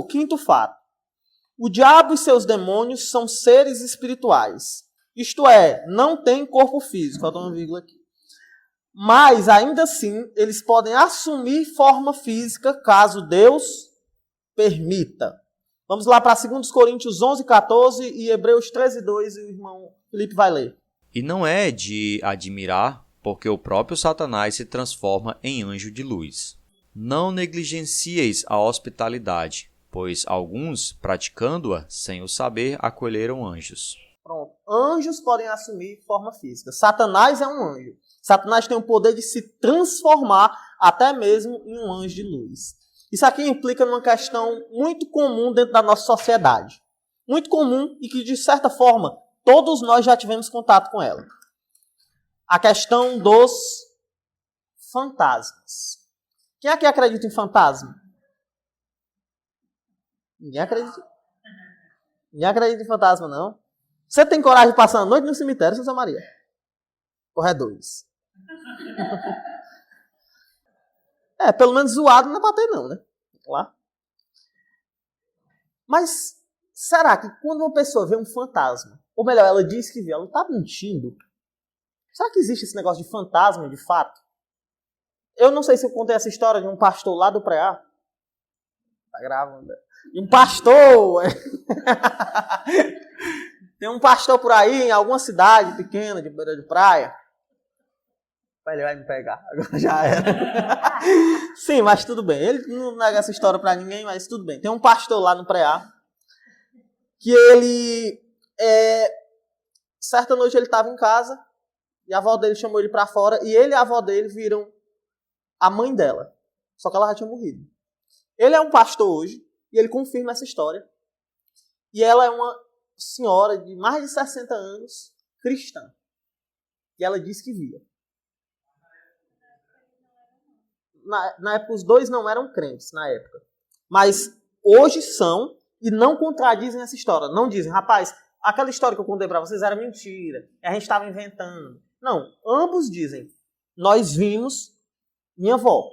Quinto fato. O diabo e seus demônios são seres espirituais. Isto é, não tem corpo físico. Falta uma vírgula aqui. Mas, ainda assim, eles podem assumir forma física caso Deus permita. Vamos lá para 2 Coríntios 11:14 e Hebreus 13:2 e o irmão Felipe vai ler. E não é de admirar, porque o próprio Satanás se transforma em anjo de luz. Não negligencieis a hospitalidade, pois alguns, praticando-a sem o saber, acolheram anjos. Pronto. Anjos podem assumir forma física. Satanás é um anjo. Satanás tem o poder de se transformar até mesmo em um anjo de luz. Isso aqui implica numa questão muito comum dentro da nossa sociedade. Muito comum e que, de certa forma, todos nós já tivemos contato com ela. A questão dos fantasmas. Quem aqui acredita em fantasma? Ninguém acredita. Ninguém acredita em fantasma, não. Você tem coragem de passar a noite no cemitério, Santa Maria? Corredores. Pelo menos zoado não é pra ter, não, né? Lá. Mas, será que quando uma pessoa vê um fantasma, ou melhor, ela diz que viu, ela tá mentindo? Será que existe esse negócio de fantasma, de fato? Eu não sei se eu contei essa história de um pastor lá do Preá. Tá gravando. De um pastor. Tem um pastor por aí, em alguma cidade pequena, de beira de praia. Ele vai me pegar. Agora já era. Sim, mas tudo bem. Ele não nega essa história pra ninguém, mas tudo bem. Tem um pastor lá no Preá. Que ele... certa noite ele estava em casa. E a avó dele chamou ele pra fora. E ele e a avó dele viram a mãe dela. Só que ela já tinha morrido. Ele é um pastor hoje. E ele confirma essa história. E ela é uma senhora de mais de 60 anos, cristã. E ela disse que via. Na época, os dois não eram crentes, na época. Mas hoje são e não contradizem essa história. Não dizem, rapaz, aquela história que eu contei pra vocês era mentira. A gente estava inventando. Não, ambos dizem, nós vimos minha avó.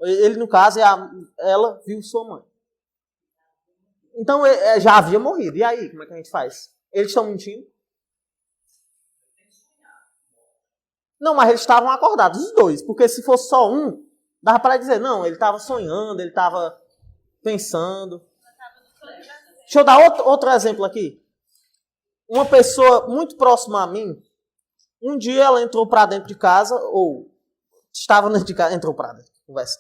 Ele, no caso, ela viu sua mãe. Então, já havia morrido. E aí, como é que a gente faz? Eles estão mentindo? Não, mas eles estavam acordados, os dois. Porque se fosse só um, dava para dizer, não, ele estava sonhando, ele estava pensando. Deixa eu dar outro exemplo aqui. Uma pessoa muito próxima a mim, um dia ela entrou para dentro de casa, ou estava dentro de casa, entrou para dentro, conversa.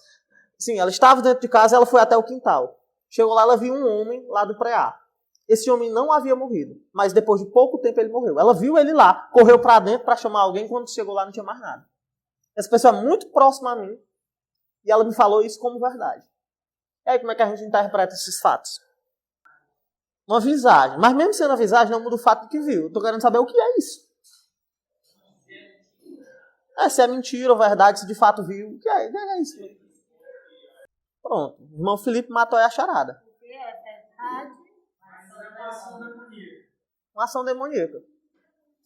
Sim, ela estava dentro de casa, ela foi até o quintal. Chegou lá, ela viu um homem lá do Preá. Esse homem não havia morrido, mas depois de pouco tempo ele morreu. Ela viu ele lá, correu para dentro para chamar alguém, quando chegou lá não tinha mais nada. Essa pessoa é muito próxima a mim e ela me falou isso como verdade. E aí como é que a gente interpreta esses fatos? Uma visagem. Mas mesmo sendo uma visagem, não muda o fato de que viu. Eu estou querendo saber o que é isso. Se é mentira ou verdade, se de fato viu. O que é isso? Pronto. O irmão Felipe matou a charada. Uma ação demoníaca.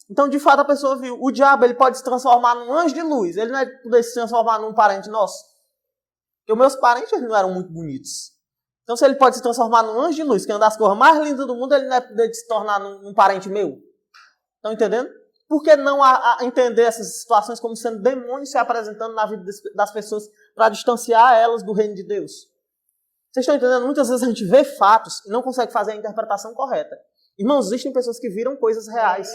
Então, de fato, a pessoa viu. O diabo ele pode se transformar num anjo de luz. Ele não é poder se transformar num parente nosso. Porque os meus parentes eles não eram muito bonitos. Então, se ele pode se transformar num anjo de luz, que é uma das coisas mais lindas do mundo, ele não é poder se tornar num parente meu. Estão entendendo? Por que não entender essas situações como sendo demônios se apresentando na vida das pessoas para distanciar elas do reino de Deus? Vocês estão entendendo? Muitas vezes a gente vê fatos e não consegue fazer a interpretação correta. Irmãos, existem pessoas que viram coisas reais.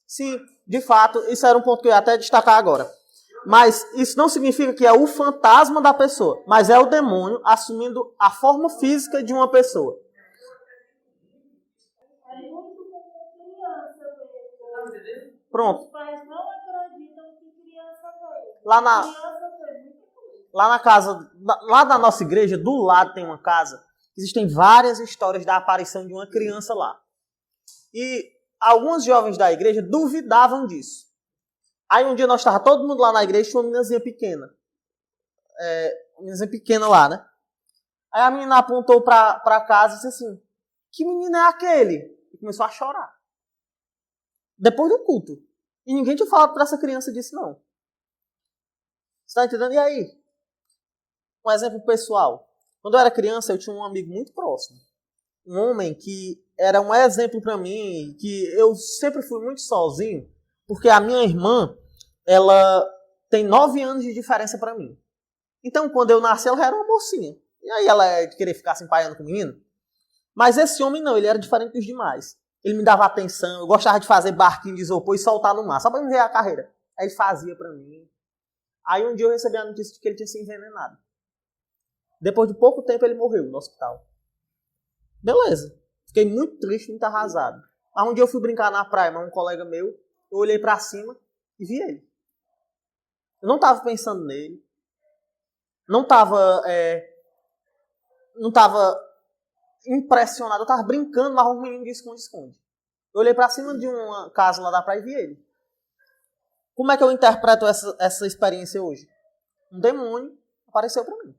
Sim, de fato, isso era um ponto que eu ia até destacar agora. Mas isso não significa que é o fantasma da pessoa, mas é o demônio assumindo a forma física de uma pessoa. É muito como criança mesmo. Pronto. Os pais não acreditam que criança veio. Lá na casa, lá da nossa igreja, do lado tem uma casa, existem várias histórias da aparição de uma criança lá. E alguns jovens da igreja duvidavam disso. Aí um dia nós estávamos todo mundo lá na igreja, tinha uma meninazinha pequena. Uma meninazinha pequena lá, né? Aí a menina apontou para casa e disse assim, que menino é aquele? E começou a chorar. Depois do culto. E ninguém tinha falado para essa criança disso, não. Você está entendendo? E aí? Um exemplo pessoal. Quando eu era criança, eu tinha um amigo muito próximo. Um homem que era um exemplo para mim, que eu sempre fui muito sozinho, porque a minha irmã, ela tem 9 anos de diferença para mim. Então, quando eu nasci, ela era uma mocinha. E aí ela ia querer ficar se empaiando com o menino. Mas esse homem não, ele era diferente dos demais. Ele me dava atenção, eu gostava de fazer barquinho de isopor e soltar no mar, só para me ver a carreira. Aí ele fazia para mim. Aí um dia eu recebi a notícia de que ele tinha se envenenado. Depois de pouco tempo ele morreu no hospital. Beleza. Fiquei muito triste, muito arrasado. Aí um dia eu fui brincar na praia, mas um colega meu, eu olhei pra cima e vi ele. Eu não estava pensando nele. Não estava impressionado. Eu estava brincando, mas um menino de esconde-esconde. Eu olhei pra cima de uma casa lá da praia e vi ele. Como é que eu interpreto essa experiência hoje? Um demônio apareceu pra mim.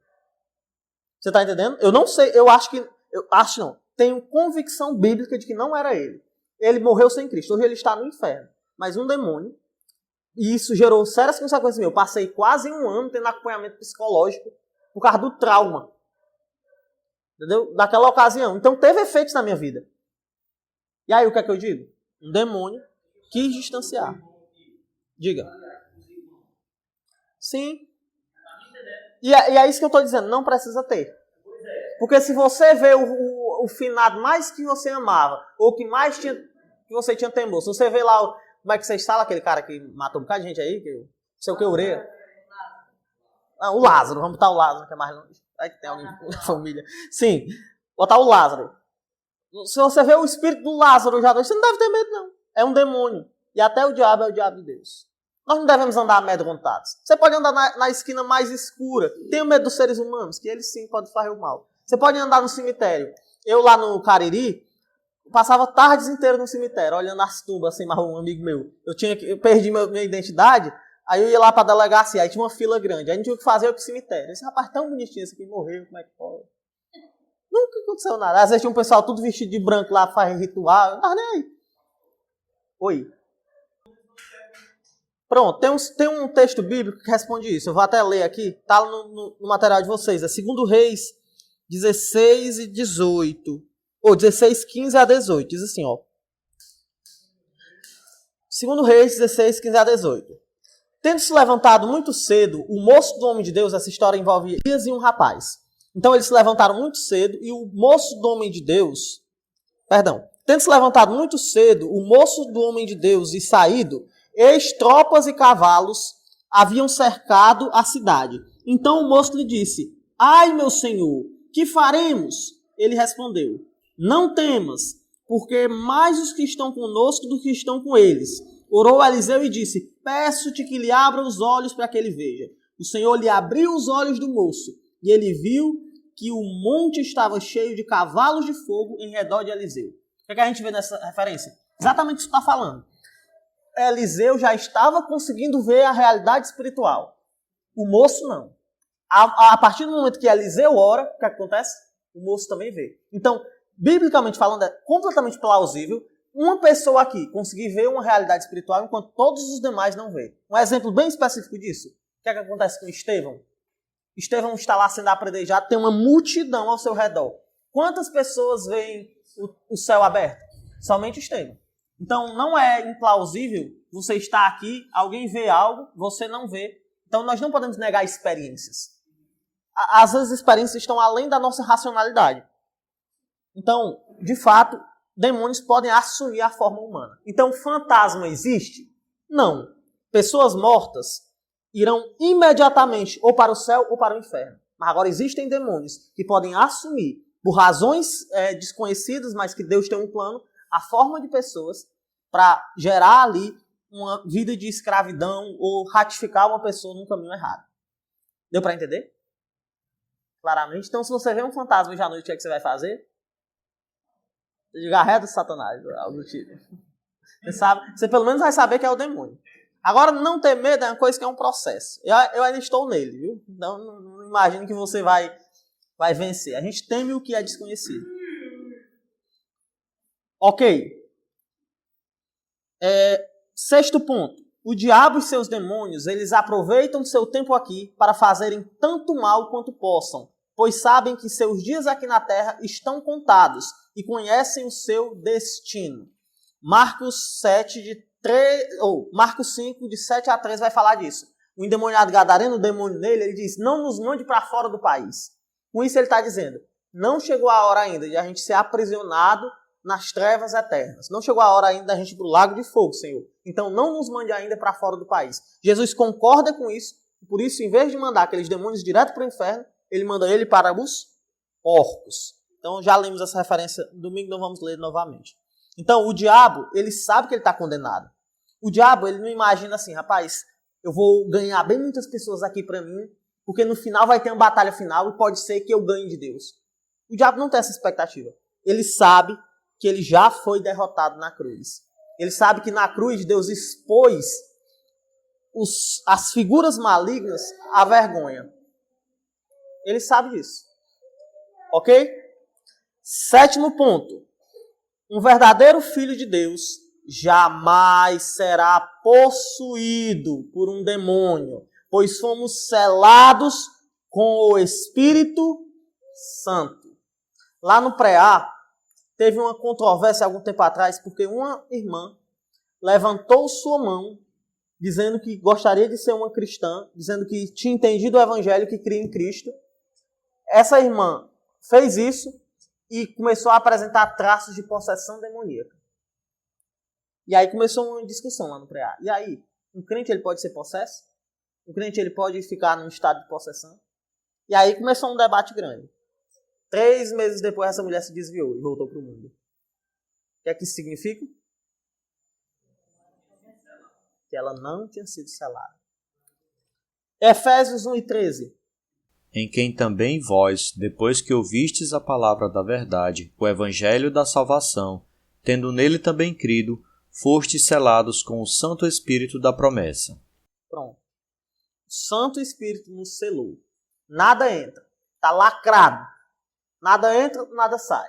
Você tá entendendo? Eu não sei, tenho convicção bíblica de que não era ele. Ele morreu sem Cristo, hoje ele está no inferno. Mas um demônio, e isso gerou sérias consequências. Eu passei quase um ano tendo acompanhamento psicológico por causa do trauma. Entendeu? Daquela ocasião. Então teve efeitos na minha vida. E aí o que é que eu digo? Um demônio quis distanciar. Diga. Sim. E é isso que eu estou dizendo, não precisa ter. Porque se você vê o finado mais que você amava, ou que mais que você tinha temor, se você vê lá, como é que vocês falam, aquele cara que matou um bocado de gente aí, que não sei o que, Ureia. Não, o Lázaro, vamos botar o Lázaro, que é mais longe. Aí que tem alguém na família. Sim, botar o Lázaro. Se você vê o espírito do Lázaro já, você não deve ter medo, não. É um demônio. E até o diabo é o diabo de Deus. Nós não devemos andar amedrontados. Você pode andar na esquina mais escura. Tenha medo dos seres humanos, que eles sim podem fazer o mal. Você pode andar no cemitério. Eu lá no Cariri, passava tardes inteiras no cemitério, olhando as tumbas, assim, mas um amigo meu. Eu perdi minha identidade, aí eu ia lá pra delegacia, aí tinha uma fila grande. Aí não tinha o que fazer, eu pro cemitério. Esse rapaz tão bonitinho, esse aqui morreu, como é que pode? Nunca aconteceu nada. Às vezes tinha um pessoal tudo vestido de branco lá, faz ritual. Eu não tava nem aí. Oi. Pronto, tem um texto bíblico que responde isso. Eu vou até ler aqui. Está no material de vocês. É 2 Reis 16 e 18. Ou 16, 15 a 18. Diz assim, ó. 2 Reis 16, 15 a 18. Tendo se levantado muito cedo, o moço do homem de Deus, essa história envolve Elias e um rapaz. Então eles se levantaram muito cedo e o moço do homem de Deus... Tendo se levantado muito cedo, o moço do homem de Deus e saído... Eis tropas e cavalos haviam cercado a cidade. Então o moço lhe disse: Ai, meu senhor, que faremos? Ele respondeu: Não temas, porque mais os que estão conosco do que estão com eles. Orou Eliseu e disse: Peço-te que lhe abra os olhos para que ele veja. O Senhor lhe abriu os olhos do moço, e ele viu que o monte estava cheio de cavalos de fogo em redor de Eliseu. O que a gente vê nessa referência? Exatamente o que você está falando. Eliseu já estava conseguindo ver a realidade espiritual. O moço não. A partir do momento que Eliseu ora, o que acontece? O moço também vê. Então, biblicamente falando, é completamente plausível uma pessoa aqui conseguir ver uma realidade espiritual enquanto todos os demais não vê. Um exemplo bem específico disso. O que acontece com Estevão? Estevão está lá sendo apedrejado, tem uma multidão ao seu redor. Quantas pessoas veem o céu aberto? Somente Estevão. Então, não é implausível você estar aqui, alguém vê algo, você não vê. Então, nós não podemos negar experiências. Às vezes, as experiências estão além da nossa racionalidade. Então, de fato, demônios podem assumir a forma humana. Então, fantasma existe? Não. Pessoas mortas irão imediatamente ou para o céu ou para o inferno. Mas agora existem demônios que podem assumir, por razões desconhecidas, mas que Deus tem um plano, a forma de pessoas para gerar ali uma vida de escravidão ou ratificar uma pessoa num caminho errado. Deu para entender? Claramente. Então, se você vê um fantasma hoje à noite, o que é que você vai fazer? Você diga, arreda Satanás, algo do tipo. Você pelo menos vai saber que é o demônio. Agora, não ter medo é uma coisa que é um processo. Eu ainda estou nele, viu? Então, não imagine que você vai vencer. A gente teme o que é desconhecido. Ok. Sexto ponto. O diabo e seus demônios, eles aproveitam seu tempo aqui para fazerem tanto mal quanto possam, pois sabem que seus dias aqui na terra estão contados e conhecem o seu destino. Marcos 5, de 7 a 13 vai falar disso. O endemoniado gadareno, o demônio nele, ele diz, não nos mande para fora do país. Com isso ele está dizendo, não chegou a hora ainda de a gente ser aprisionado nas trevas eternas. Não chegou a hora ainda da gente ir para o lago de fogo, Senhor. Então não nos mande ainda para fora do país. Jesus concorda com isso, por isso, em vez de mandar aqueles demônios direto para o inferno, ele manda ele para os porcos. Então, já lemos essa referência, domingo não vamos ler novamente. Então, o diabo, ele sabe que ele está condenado. O diabo, ele não imagina assim, rapaz, eu vou ganhar bem muitas pessoas aqui para mim, porque no final vai ter uma batalha final e pode ser que eu ganhe de Deus. O diabo não tem essa expectativa. Ele sabe que ele já foi derrotado na cruz. Ele sabe que na cruz Deus expôs as figuras malignas à vergonha. Ele sabe disso. Ok? 7º ponto. Um verdadeiro filho de Deus jamais será possuído por um demônio, pois fomos selados com o Espírito Santo. Lá no pré-A, teve uma controvérsia algum tempo atrás, porque uma irmã levantou sua mão, dizendo que gostaria de ser uma cristã, dizendo que tinha entendido o evangelho, que cria em Cristo. Essa irmã fez isso e começou a apresentar traços de possessão demoníaca. E aí começou uma discussão lá no pré-A. E aí, um crente ele pode ser possesso? Um crente ele pode ficar num estado de possessão? E aí começou um debate grande. 3 meses depois, essa mulher se desviou e voltou para o mundo. O que é que isso significa? Que ela não tinha sido selada. Efésios 1:13. Em quem também vós, depois que ouvistes a palavra da verdade, o evangelho da salvação, tendo nele também crido, fostes selados com o Santo Espírito da promessa. Pronto. O Santo Espírito nos selou. Nada entra. Está lacrado. Nada entra, nada sai.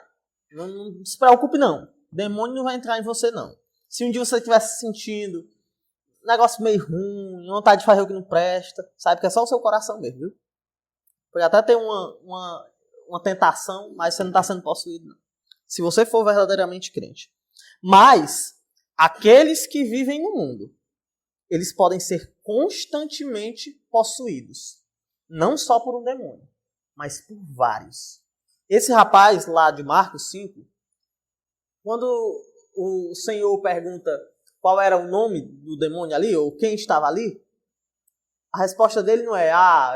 Não se preocupe, não. O demônio não vai entrar em você, não. Se um dia você estiver se sentindo um negócio meio ruim, vontade de fazer o que não presta, sabe que é só o seu coração mesmo, viu? Pode até ter uma tentação, mas você não está sendo possuído, não. Se você for verdadeiramente crente. Mas, aqueles que vivem no mundo, eles podem ser constantemente possuídos. Não só por um demônio, mas por vários. Esse rapaz lá de Marcos 5, quando o Senhor pergunta qual era o nome do demônio ali, ou quem estava ali, a resposta dele não é,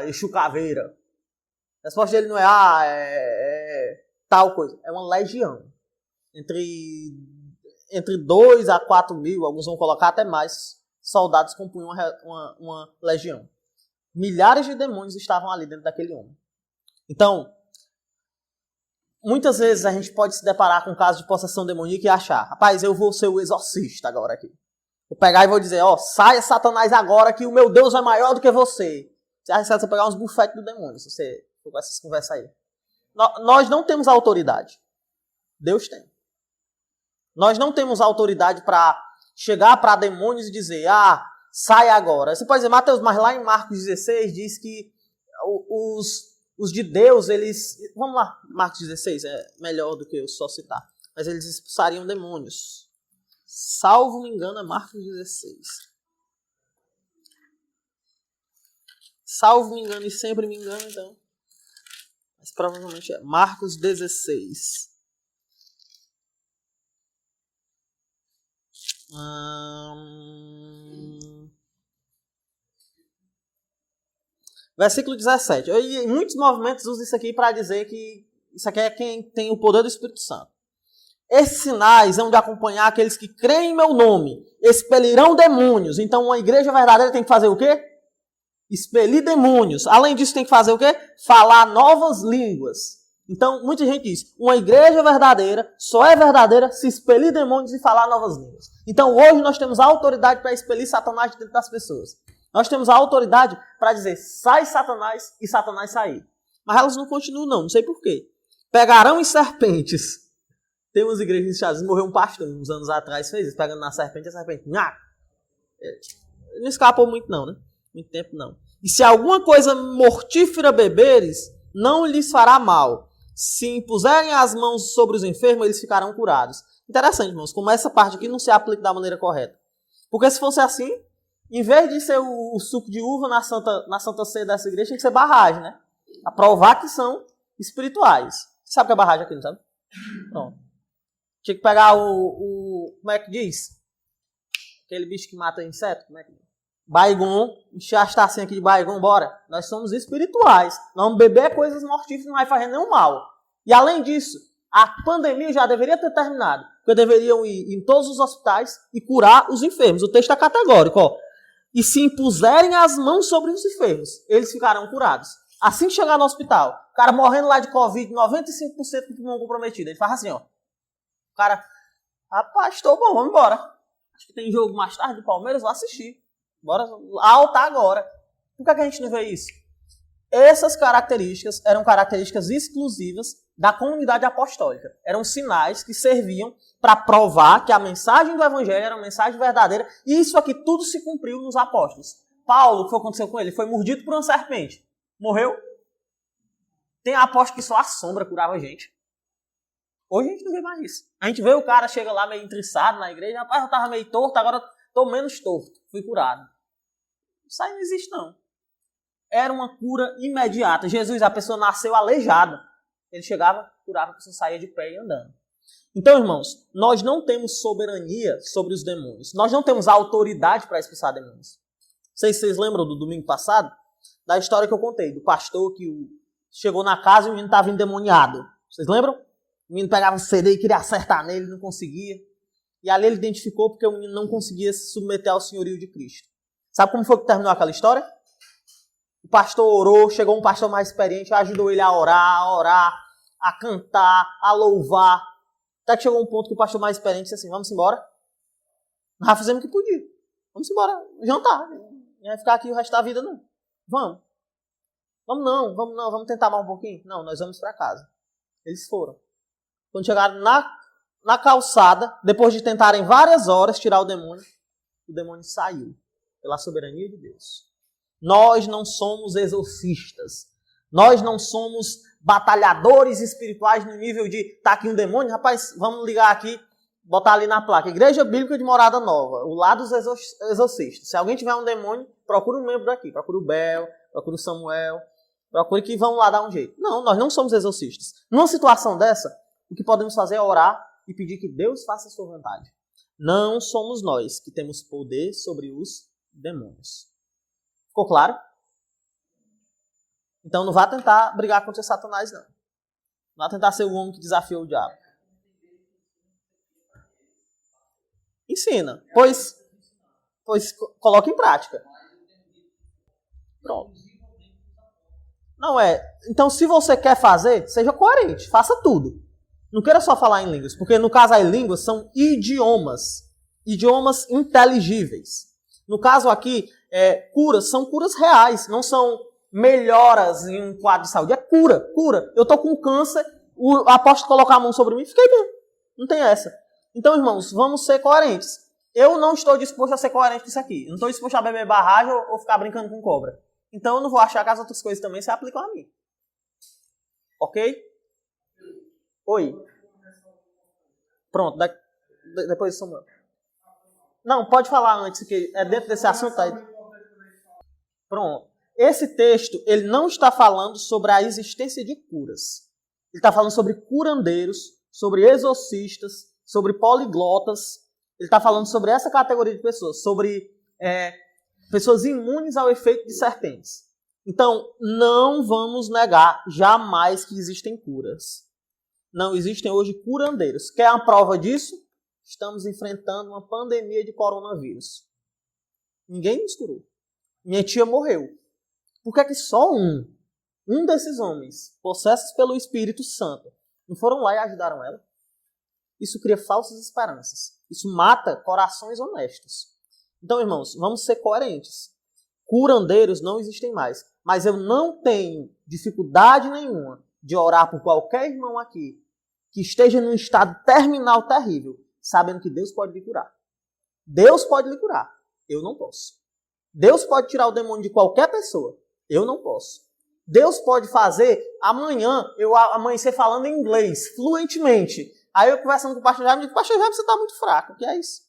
Exu Caveira. A resposta dele não é, tal coisa. É uma legião. Entre 2 a 4 mil, alguns vão colocar até mais, soldados compunham uma legião. Milhares de demônios estavam ali dentro daquele homem. Então, muitas vezes a gente pode se deparar com um caso de possessão demoníaca e achar, rapaz, eu vou ser o exorcista agora aqui. Vou pegar e vou dizer, saia Satanás agora que o meu Deus é maior do que você. Você acha que você vai pegar uns bufetes do demônio, se você for com essas conversas aí. Nós não temos autoridade. Deus tem. Nós não temos autoridade para chegar para demônios e dizer, sai agora. Você pode dizer, Mateus, mas lá em Marcos 16 diz que os de Deus, eles... Vamos lá, Marcos 16, é melhor do que eu só citar. Mas eles expulsariam demônios. Salvo me engano, é Marcos 16. Salvo me engano e sempre me engano, então. Mas provavelmente é Marcos 16. Versículo 17. Em muitos movimentos usam isso aqui para dizer que isso aqui é quem tem o poder do Espírito Santo. Esses sinais hão de acompanhar aqueles que creem em meu nome, expelirão demônios. Então uma igreja verdadeira tem que fazer o quê? Expelir demônios. Além disso tem que fazer o quê? Falar novas línguas. Então muita gente diz, uma igreja verdadeira só é verdadeira se expelir demônios e falar novas línguas. Então hoje nós temos a autoridade para expelir Satanás de dentro das pessoas. Nós temos a autoridade para dizer, sai Satanás e Satanás sair. Mas elas não continuam não sei porquê. Pegarão em serpentes. Tem umas igrejas nos Estados Unidos, morreu um pastor uns anos atrás, fez isso, pegando na serpente, a serpente, não escapou muito não, né? Muito tempo não. E se alguma coisa mortífera beberes, não lhes fará mal. Se impuserem as mãos sobre os enfermos, eles ficarão curados. Interessante, irmãos, como essa parte aqui não se aplica da maneira correta. Porque se fosse assim, em vez de ser o suco de uva na Santa Ceia dessa igreja, tinha que ser barragem, né? A provar que são espirituais. Você sabe o que é barragem aqui, não sabe? Pronto. Tinha que pegar como é que diz? Aquele bicho que mata inseto, como é que diz? Baigon, encher as tacinhas aqui de Baigon, bora. Nós somos espirituais. Nós vamos beber coisas mortíferas, não vai fazer nenhum mal. E além disso, a pandemia já deveria ter terminado. Porque deveriam ir em todos os hospitais e curar os enfermos. O texto é categórico, ó. E se impuserem as mãos sobre os enfermos, eles ficarão curados. Assim que chegar no hospital, o cara morrendo lá de Covid, 95% do pulmão comprometido. Ele faz assim, ó. O cara, rapaz, estou bom, vamos embora. Acho que tem jogo mais tarde do Palmeiras, vou assistir. Bora altar agora. Por que a gente não vê isso? Essas características eram características exclusivas da comunidade apostólica. Eram sinais que serviam para provar que a mensagem do Evangelho era uma mensagem verdadeira. E isso aqui tudo se cumpriu nos apóstolos. Paulo, o que foi aconteceu com ele? Foi mordido por uma serpente. Morreu. Tem apóstolo que só a sombra curava a gente. Hoje a gente não vê mais isso. A gente vê o cara, chega lá meio entriçado na igreja. Rapaz, eu estava meio torto, agora estou menos torto. Fui curado. Isso aí não existe, não. Era uma cura imediata. Jesus, a pessoa nasceu aleijada. Ele chegava, curava, a pessoa saía de pé e andando. Então, irmãos, nós não temos soberania sobre os demônios. Nós não temos autoridade para expulsar demônios. Não sei se vocês lembram do domingo passado, da história que eu contei, do pastor que chegou na casa e o menino estava endemoniado. Vocês lembram? O menino pegava um CD e queria acertar nele, não conseguia. E ali ele identificou porque o menino não conseguia se submeter ao senhorio de Cristo. Sabe como foi que terminou aquela história? O pastor orou, chegou um pastor mais experiente, ajudou ele a orar, a cantar, a louvar. Até que chegou um ponto que o pastor mais experiente disse assim, vamos embora. Nós já fizemos o que podia. Vamos embora, jantar. Não vai ficar aqui o resto da vida, não. Vamos. Vamos tentar mais um pouquinho? Não, nós vamos para casa. Eles foram. Quando chegaram na calçada, depois de tentarem várias horas tirar o demônio saiu. Pela soberania de Deus. Nós não somos exorcistas. Nós não somos batalhadores espirituais no nível de tá aqui um demônio, rapaz, vamos ligar aqui, botar ali na placa. Igreja Bíblica de Morada Nova, o lado dos exorcistas. Se alguém tiver um demônio, procura um membro daqui. Procura o Bel, procura o Samuel, procure que vão lá dar um jeito. Não, nós não somos exorcistas. Numa situação dessa, o que podemos fazer é orar e pedir que Deus faça a sua vontade. Não somos nós que temos poder sobre os demônios. Ficou claro? Então não vá tentar brigar contra Satanás, não. Não vá tentar ser o homem que desafiou o diabo. Ensina. Pois coloque em prática. Pronto. Não é. Então se você quer fazer, seja coerente. Faça tudo. Não queira só falar em línguas. Porque no caso as línguas são idiomas. Idiomas inteligíveis. No caso aqui, curas são curas reais, não são melhoras em um quadro de saúde. É cura. Eu estou com câncer, o apóstolo colocar a mão sobre mim e fiquei bem. Não tem essa. Então, irmãos, vamos ser coerentes. Eu não estou disposto a ser coerente com isso aqui. Eu não estou disposto a beber barragem ou ficar brincando com cobra. Então, eu não vou achar que as outras coisas também se aplicam a mim. Ok? Oi. Pronto, depois do Samuel. Não, pode falar antes, que é dentro desse assunto aí. Pronto. Esse texto, ele não está falando sobre a existência de curas. Ele está falando sobre curandeiros, sobre exorcistas, sobre poliglotas. Ele está falando sobre essa categoria de pessoas, sobre pessoas imunes ao efeito de serpentes. Então, não vamos negar jamais que existem curas. Não existem hoje curandeiros. Quer a prova disso? Estamos enfrentando uma pandemia de coronavírus. Ninguém nos curou. Minha tia morreu. Por que é que só um desses homens, possessos pelo Espírito Santo, não foram lá e ajudaram ela? Isso cria falsas esperanças. Isso mata corações honestos. Então, irmãos, vamos ser coerentes. Curandeiros não existem mais. Mas eu não tenho dificuldade nenhuma de orar por qualquer irmão aqui que esteja num estado terminal terrível, sabendo que Deus pode lhe curar. Deus pode lhe curar. Eu não posso. Deus pode tirar o demônio de qualquer pessoa. Eu não posso. Deus pode fazer amanhã eu amanhecer falando inglês fluentemente. Aí eu conversando com o pastor Jaime, digo, pastor Jaime, você está muito fraco. O que é isso?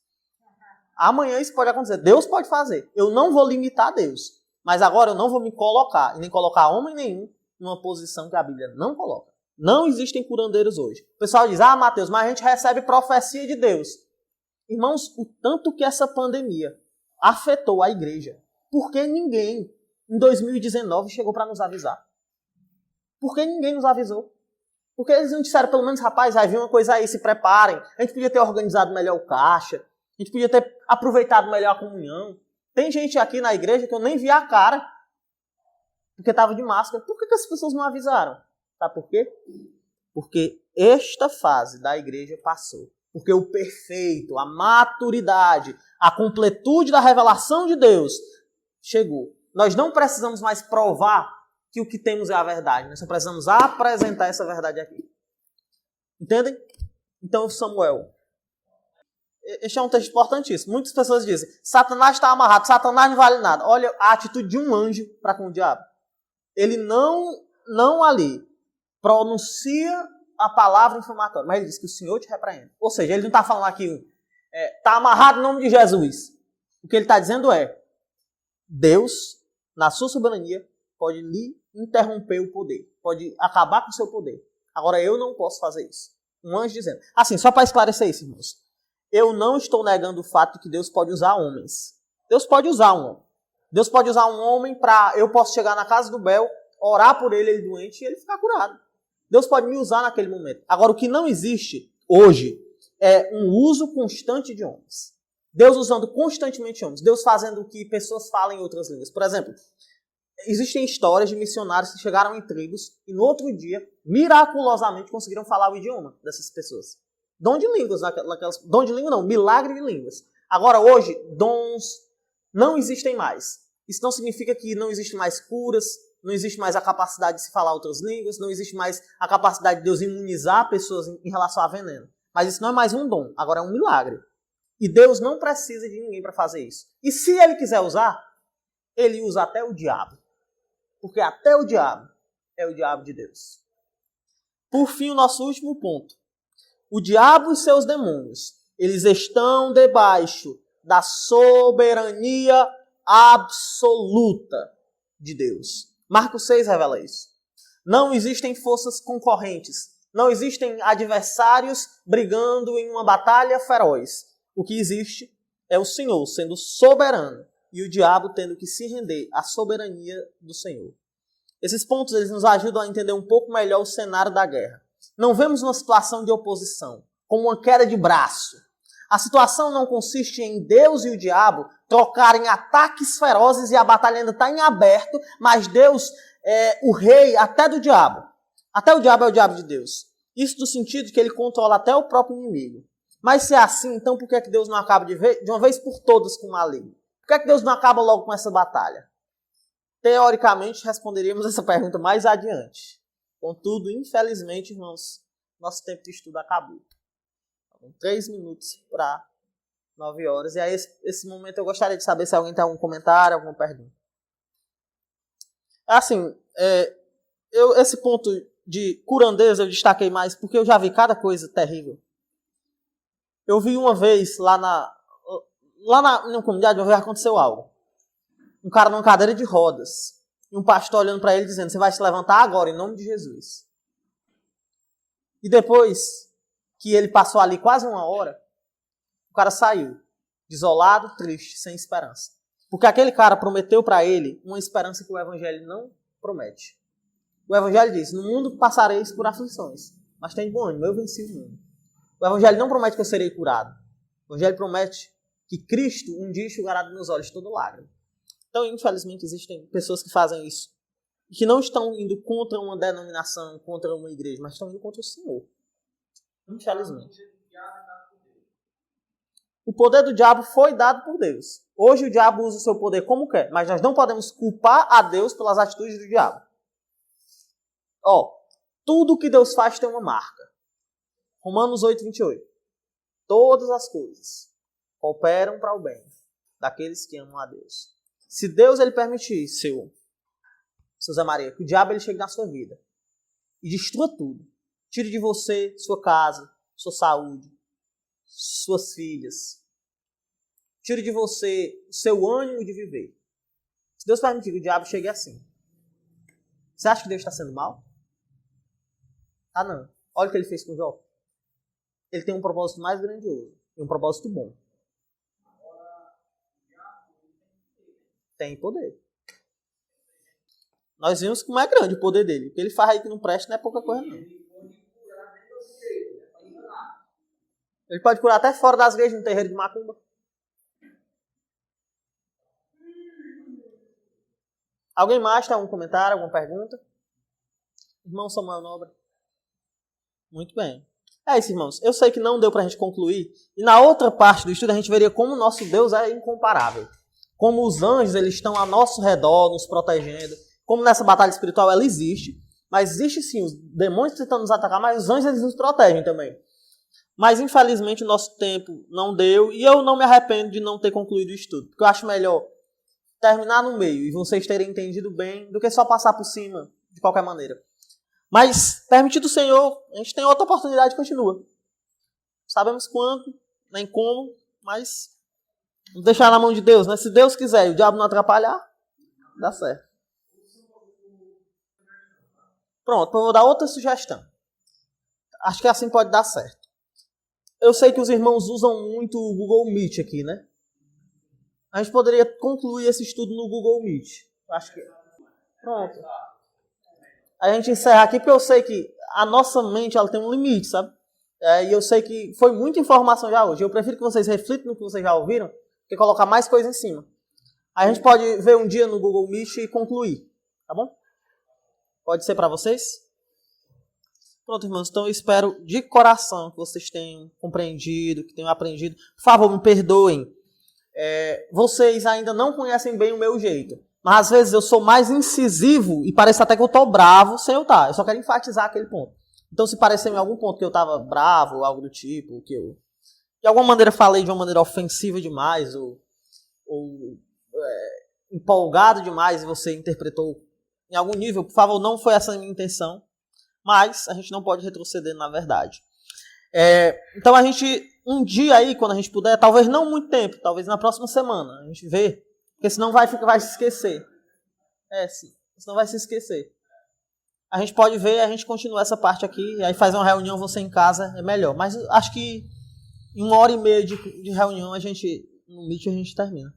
Amanhã isso pode acontecer. Deus pode fazer. Eu não vou limitar Deus. Mas agora eu não vou me colocar, e nem colocar homem nenhum, numa posição que a Bíblia não coloca. Não existem curandeiros hoje. O pessoal diz, Mateus, mas a gente recebe profecia de Deus. Irmãos, o tanto que essa pandemia afetou a igreja, Por que ninguém, em 2019, chegou para nos avisar? Por que ninguém nos avisou? Porque eles não disseram, pelo menos, rapaz, vai vir uma coisa aí, se preparem. A gente podia ter organizado melhor o caixa. A gente podia ter aproveitado melhor a comunhão. Tem gente aqui na igreja que eu nem vi a cara, porque estava de máscara. Por que as pessoas não avisaram? Sabe por quê? Porque esta fase da igreja passou. Porque o perfeito, a maturidade, a completude da revelação de Deus chegou. Nós não precisamos mais provar que o que temos é a verdade. Nós só precisamos apresentar essa verdade aqui. Entendem? Então, Samuel. Este é um texto importantíssimo. Muitas pessoas dizem, Satanás está amarrado, Satanás não vale nada. Olha a atitude de um anjo para com o diabo. Ele não ali pronuncia a palavra inflamatória, mas ele diz que o Senhor te repreende. Ou seja, ele não está falando aqui, está amarrado em nome de Jesus. O que ele está dizendo é, Deus, na sua soberania, pode lhe interromper o poder, pode acabar com o seu poder. Agora eu não posso fazer isso. Um anjo dizendo. Assim, só para esclarecer isso, irmãos. Eu não estou negando o fato de que Deus pode usar homens. Deus pode usar um homem. Deus pode usar um homem para... Eu posso chegar na casa do Bel, orar por ele doente, e ele ficar curado. Deus pode me usar naquele momento. Agora, o que não existe hoje é um uso constante de homens. Deus usando constantemente homens. Deus fazendo que pessoas falem outras línguas. Por exemplo, existem histórias de missionários que chegaram em tribos e no outro dia, miraculosamente, conseguiram falar o idioma dessas pessoas. Dom de línguas, dom de língua não, milagre de línguas. Agora, hoje, dons não existem mais. Isso não significa que não existem mais curas, não existe mais a capacidade de se falar outras línguas, não existe mais a capacidade de Deus imunizar pessoas em relação a veneno. Mas isso não é mais um dom, agora é um milagre. E Deus não precisa de ninguém para fazer isso. E se Ele quiser usar, Ele usa até o diabo. Porque até o diabo é o diabo de Deus. Por fim, o nosso último ponto. O diabo e seus demônios, eles estão debaixo da soberania absoluta de Deus. Marcos 6 revela isso. Não existem forças concorrentes. Não existem adversários brigando em uma batalha feroz. O que existe é o Senhor sendo soberano e o diabo tendo que se render à soberania do Senhor. Esses pontos eles nos ajudam a entender um pouco melhor o cenário da guerra. Não vemos uma situação de oposição, como uma queda de braço. A situação não consiste em Deus e o diabo trocarem ataques ferozes e a batalha ainda está em aberto, mas Deus é o rei até do diabo. Até o diabo é o diabo de Deus. Isso no sentido de que ele controla até o próprio inimigo. Mas se é assim, então por que Deus não acaba de uma vez por todas com o maligno? Por que Deus não acaba logo com essa batalha? Teoricamente, responderíamos essa pergunta mais adiante. Contudo, infelizmente, irmãos, nosso tempo de estudo acabou. 3 minutos para 9 horas. E aí, esse momento eu gostaria de saber se alguém tem algum comentário, alguma pergunta. Assim, esse ponto de curandeza eu destaquei mais porque eu já vi cada coisa terrível. Eu vi uma vez lá na comunidade, uma vez aconteceu algo. Um cara numa cadeira de rodas. E um pastor olhando para ele dizendo, você vai se levantar agora, em nome de Jesus. E depois que ele passou ali quase 1 hora, o cara saiu, desolado, triste, sem esperança. Porque aquele cara prometeu para ele uma esperança que o Evangelho não promete. O Evangelho diz, no mundo passareis por aflições, mas tem bom ânimo, eu venci o mundo. O Evangelho não promete que eu serei curado. O Evangelho promete que Cristo um dia enxugará dos meus olhos toda lágrima. Então, infelizmente, existem pessoas que fazem isso. E que não estão indo contra uma denominação, contra uma igreja, mas estão indo contra o Senhor. Infelizmente. O poder do diabo foi dado por Deus. Hoje o diabo usa o seu poder como quer, mas nós não podemos culpar a Deus pelas atitudes do diabo. Tudo que Deus faz tem uma marca. Romanos 8, 28. Todas as coisas cooperam para o bem daqueles que amam a Deus. Se Deus ele permitir, seu Zé Maria, que o diabo ele chegue na sua vida e destrua tudo. Tire de você sua casa, sua saúde, suas filhas. Tire de você o seu ânimo de viver. Se Deus permitir que o diabo chegue assim, você acha que Deus está sendo mal? Ah, não. Olha o que ele fez com Jó. Ele tem um propósito mais grandioso e um propósito bom. Tem poder. Nós vimos como é grande o poder dele. O que ele faz aí que não presta não é pouca coisa, não. Ele pode curar até fora das igrejas, no terreiro de macumba. Alguém mais tem algum comentário, alguma pergunta? Irmão Samuel Nobre. Muito bem. É isso, irmãos. Eu sei que não deu para a gente concluir. E na outra parte do estudo a gente veria como o nosso Deus é incomparável. Como os anjos eles estão ao nosso redor, nos protegendo. Como nessa batalha espiritual ela existe. Mas existe sim os demônios tentando nos atacar, mas os anjos eles nos protegem também. Mas infelizmente o nosso tempo não deu. E eu não me arrependo de não ter concluído o estudo. Porque eu acho melhor terminar no meio e vocês terem entendido bem do que só passar por cima de qualquer maneira. Mas, permitido o Senhor, a gente tem outra oportunidade e continua. Sabemos quando, nem como, mas vamos deixar na mão de Deus, né? Se Deus quiser e o diabo não atrapalhar, dá certo. Pronto, eu vou dar outra sugestão. Acho que assim pode dar certo. Eu sei que os irmãos usam muito o Google Meet aqui, né? A gente poderia concluir esse estudo no Google Meet. Acho que... Pronto. A gente encerra aqui porque eu sei que a nossa mente ela tem um limite, sabe? E eu sei que foi muita informação já hoje. Eu prefiro que vocês reflitam no que vocês já ouviram do que colocar mais coisa em cima. A gente pode ver um dia no Google Meet e concluir. Tá bom? Pode ser para vocês? Pronto, irmãos. Então eu espero de coração que vocês tenham compreendido, que tenham aprendido. Por favor, me perdoem. Vocês ainda não conhecem bem o meu jeito. Mas às vezes eu sou mais incisivo e parece até que eu estou bravo sem eu estar. Eu só quero enfatizar aquele ponto. Então se parecer em algum ponto que eu estava bravo, algo do tipo, que eu de alguma maneira falei de uma maneira ofensiva demais, ou empolgado demais e você interpretou em algum nível, por favor, não foi essa a minha intenção. Mas a gente não pode retroceder na verdade. Então a gente, um dia aí, quando a gente puder, talvez não muito tempo, talvez na próxima semana, a gente vê. Porque senão vai se esquecer. Sim. Senão vai se esquecer. A gente pode ver e a gente continua essa parte aqui. E aí faz uma reunião você em casa, é melhor. Mas acho que em 1h30 de reunião no Meet a gente termina.